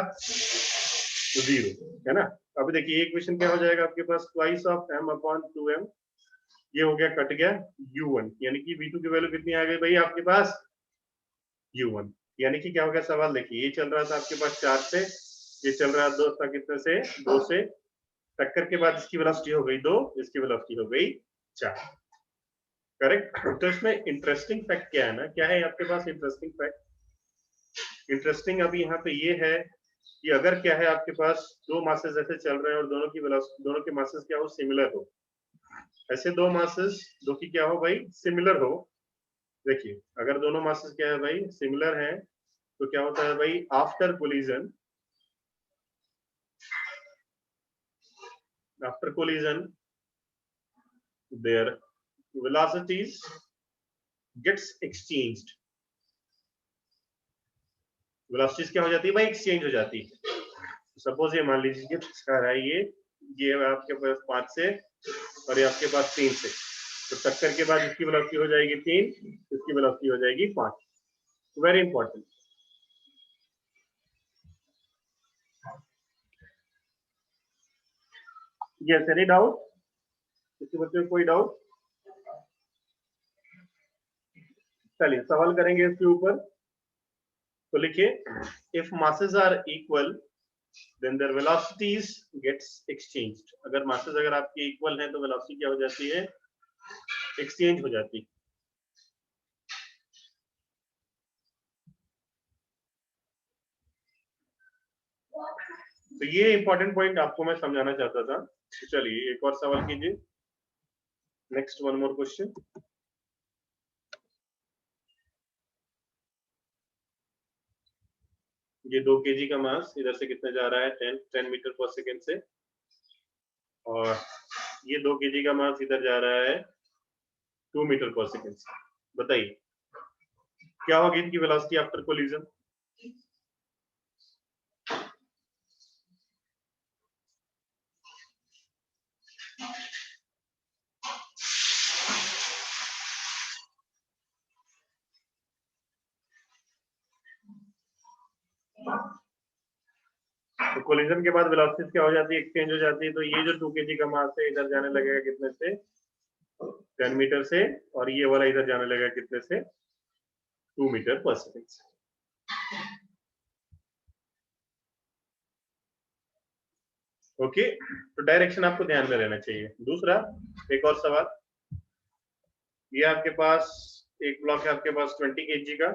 0, है ना। अभी देखिए इक्वेशन क्या हो जाएगा आपके पास, twice of m upon 2m, ये हो गया कट गया u1, यानी कि v2 की वैल्यू कितनी आ गई भाई आपके पास, u1। यानी कि क्या हो गया सवाल, देखिए ये चल रहा था आपके पास 4 से, ये चल रहा था दोस्तों कितने से, 2 से, टक्कर के बाद इसकी वेलोसिटी हो गई 2, इसकी वेलोसिटी हो गई 4, करेक्ट। तो इसमें इंटरेस्टिंग फैक्ट क्या है ना, क्या है आपके पास इंटरेस्टिंग फैक्ट, इंटरेस्टिंग अभी यहाँ पे ये है कि अगर क्या है आपके पास दो मासेस ऐसे चल रहे हैं और दोनों की वेलोसिटी, दोनों के मासेस क्या हो, सिमिलर हो, ऐसे दो मासेस दो की क्या हो भाई, सिमिलर हो। देखिए अगर दोनों मासेस क्या है भाई, सिमिलर हैं, तो क्या होता है भाई, after collision, after collision their velocities gets exchanged, velocities क्या हो जाती है भाई, एक्सचेंज हो जाती है। सपोज ये मान लीजिए ये आपके पास 5 से और ये आपके पास 3 से, तो टक्कर के बाद इसकी वेलोसिटी हो जाएगी 3, इसकी वेलोसिटी हो जाएगी 5। Very important. Yes, any doubt, किसी बच्चे को कोई डाउट? चलिए सवाल करेंगे इसके ऊपर। तो लिखिए, if masses are equal then their velocities gets exchanged. अगर मासेस अगर आपके इक्वल हैं तो वेलोसिटी क्या हो जाती है, एक्सचेंज हो जाती है। तो ये इंपॉर्टेंट पॉइंट आपको मैं समझाना चाहता था। तो चलिए एक और सवाल कीजिए, नेक्स्ट वन मोर क्वेश्चन। ये 2 kg का मास इधर से कितना जा रहा है, 10 मीटर पर सेकेंड से, और ये 2 kg का मास इधर जा रहा है 2 मीटर पर सेकेंड से। बताइए क्या होगी इनकी वेलोसिटी आफ्टर कोलिजन। तो कोलिजन के बाद वेलोसिटी क्या हो जाती है, एक्सचेंज हो जाती है। तो ये जो 2 kg का मास है इधर जाने लगेगा कितने से, 10 मीटर से, और ये वाला इधर जाने लगेगा कितने से, 2 मीटर पर सेकंड से। ओके, तो डायरेक्शन आपको ध्यान में रहना चाहिए। दूसरा एक और सवाल, ये आपके पास एक ब्लॉक है आपके पास 20 kg का,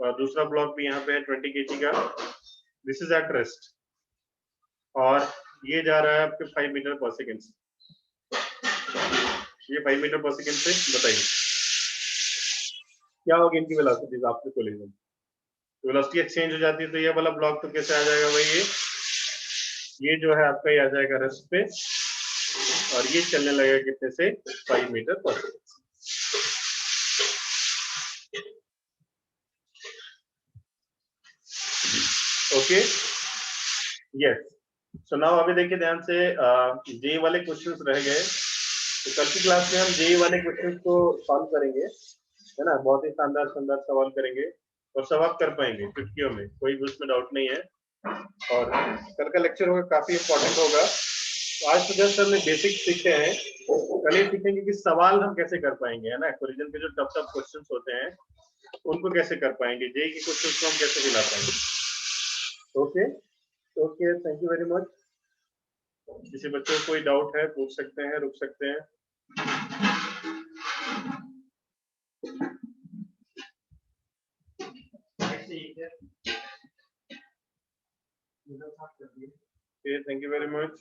और दूसरा ब्लॉक भी यहाँ पे है 20 kg का। दिस इज एट रेस्ट, और ये जा रहा है आपके 5 मीटर पर सेकंड से। ये 5 मीटर पर सेकंड से, बताइए क्या होगी इनकी वेलोसिटीज आपके कोलिजन। वेलोसिटी एक्सचेंज हो जाती है, तो ये वाला ब्लॉक तो कैसे आ जाएगा भाई, ये जो है आपका ये आ जाएगा रेस्ट पे, और ये चलने लगेगा कितने से, 5 मीटर पर second. Okay, yes. So now अभी देखिए ध्यान से, जे वाले क्वेश्चंस रह गए, तो कल की क्लास में हम जे वाले क्वेश्चंस को सॉल्व करेंगे, है ना। बहुत ही शानदार शानदार सवाल करेंगे, और सब आप कर पाएंगे चुटकियों में, कोई भी उसमें डाउट नहीं है। और कल का लेक्चर होगा काफी इंपॉर्टेंट होगा। तो आज तो जस्ट हमने बेसिक सीखे हैं, कल ये सीखेंगे कि सवाल हम कैसे कर पाएंगे, है ना। कोलिजन के जो टफ टफ क्वेश्चंस होते हैं उनको कैसे कर पाएंगे, जे के क्वेश्चंस को हम कैसे मिला पाएंगे। Okay okay, thank you very much. किसी बच्चों को कोई डाउट है पूछ सकते हैं, रुक सकते हैं। Okay, thank you very much.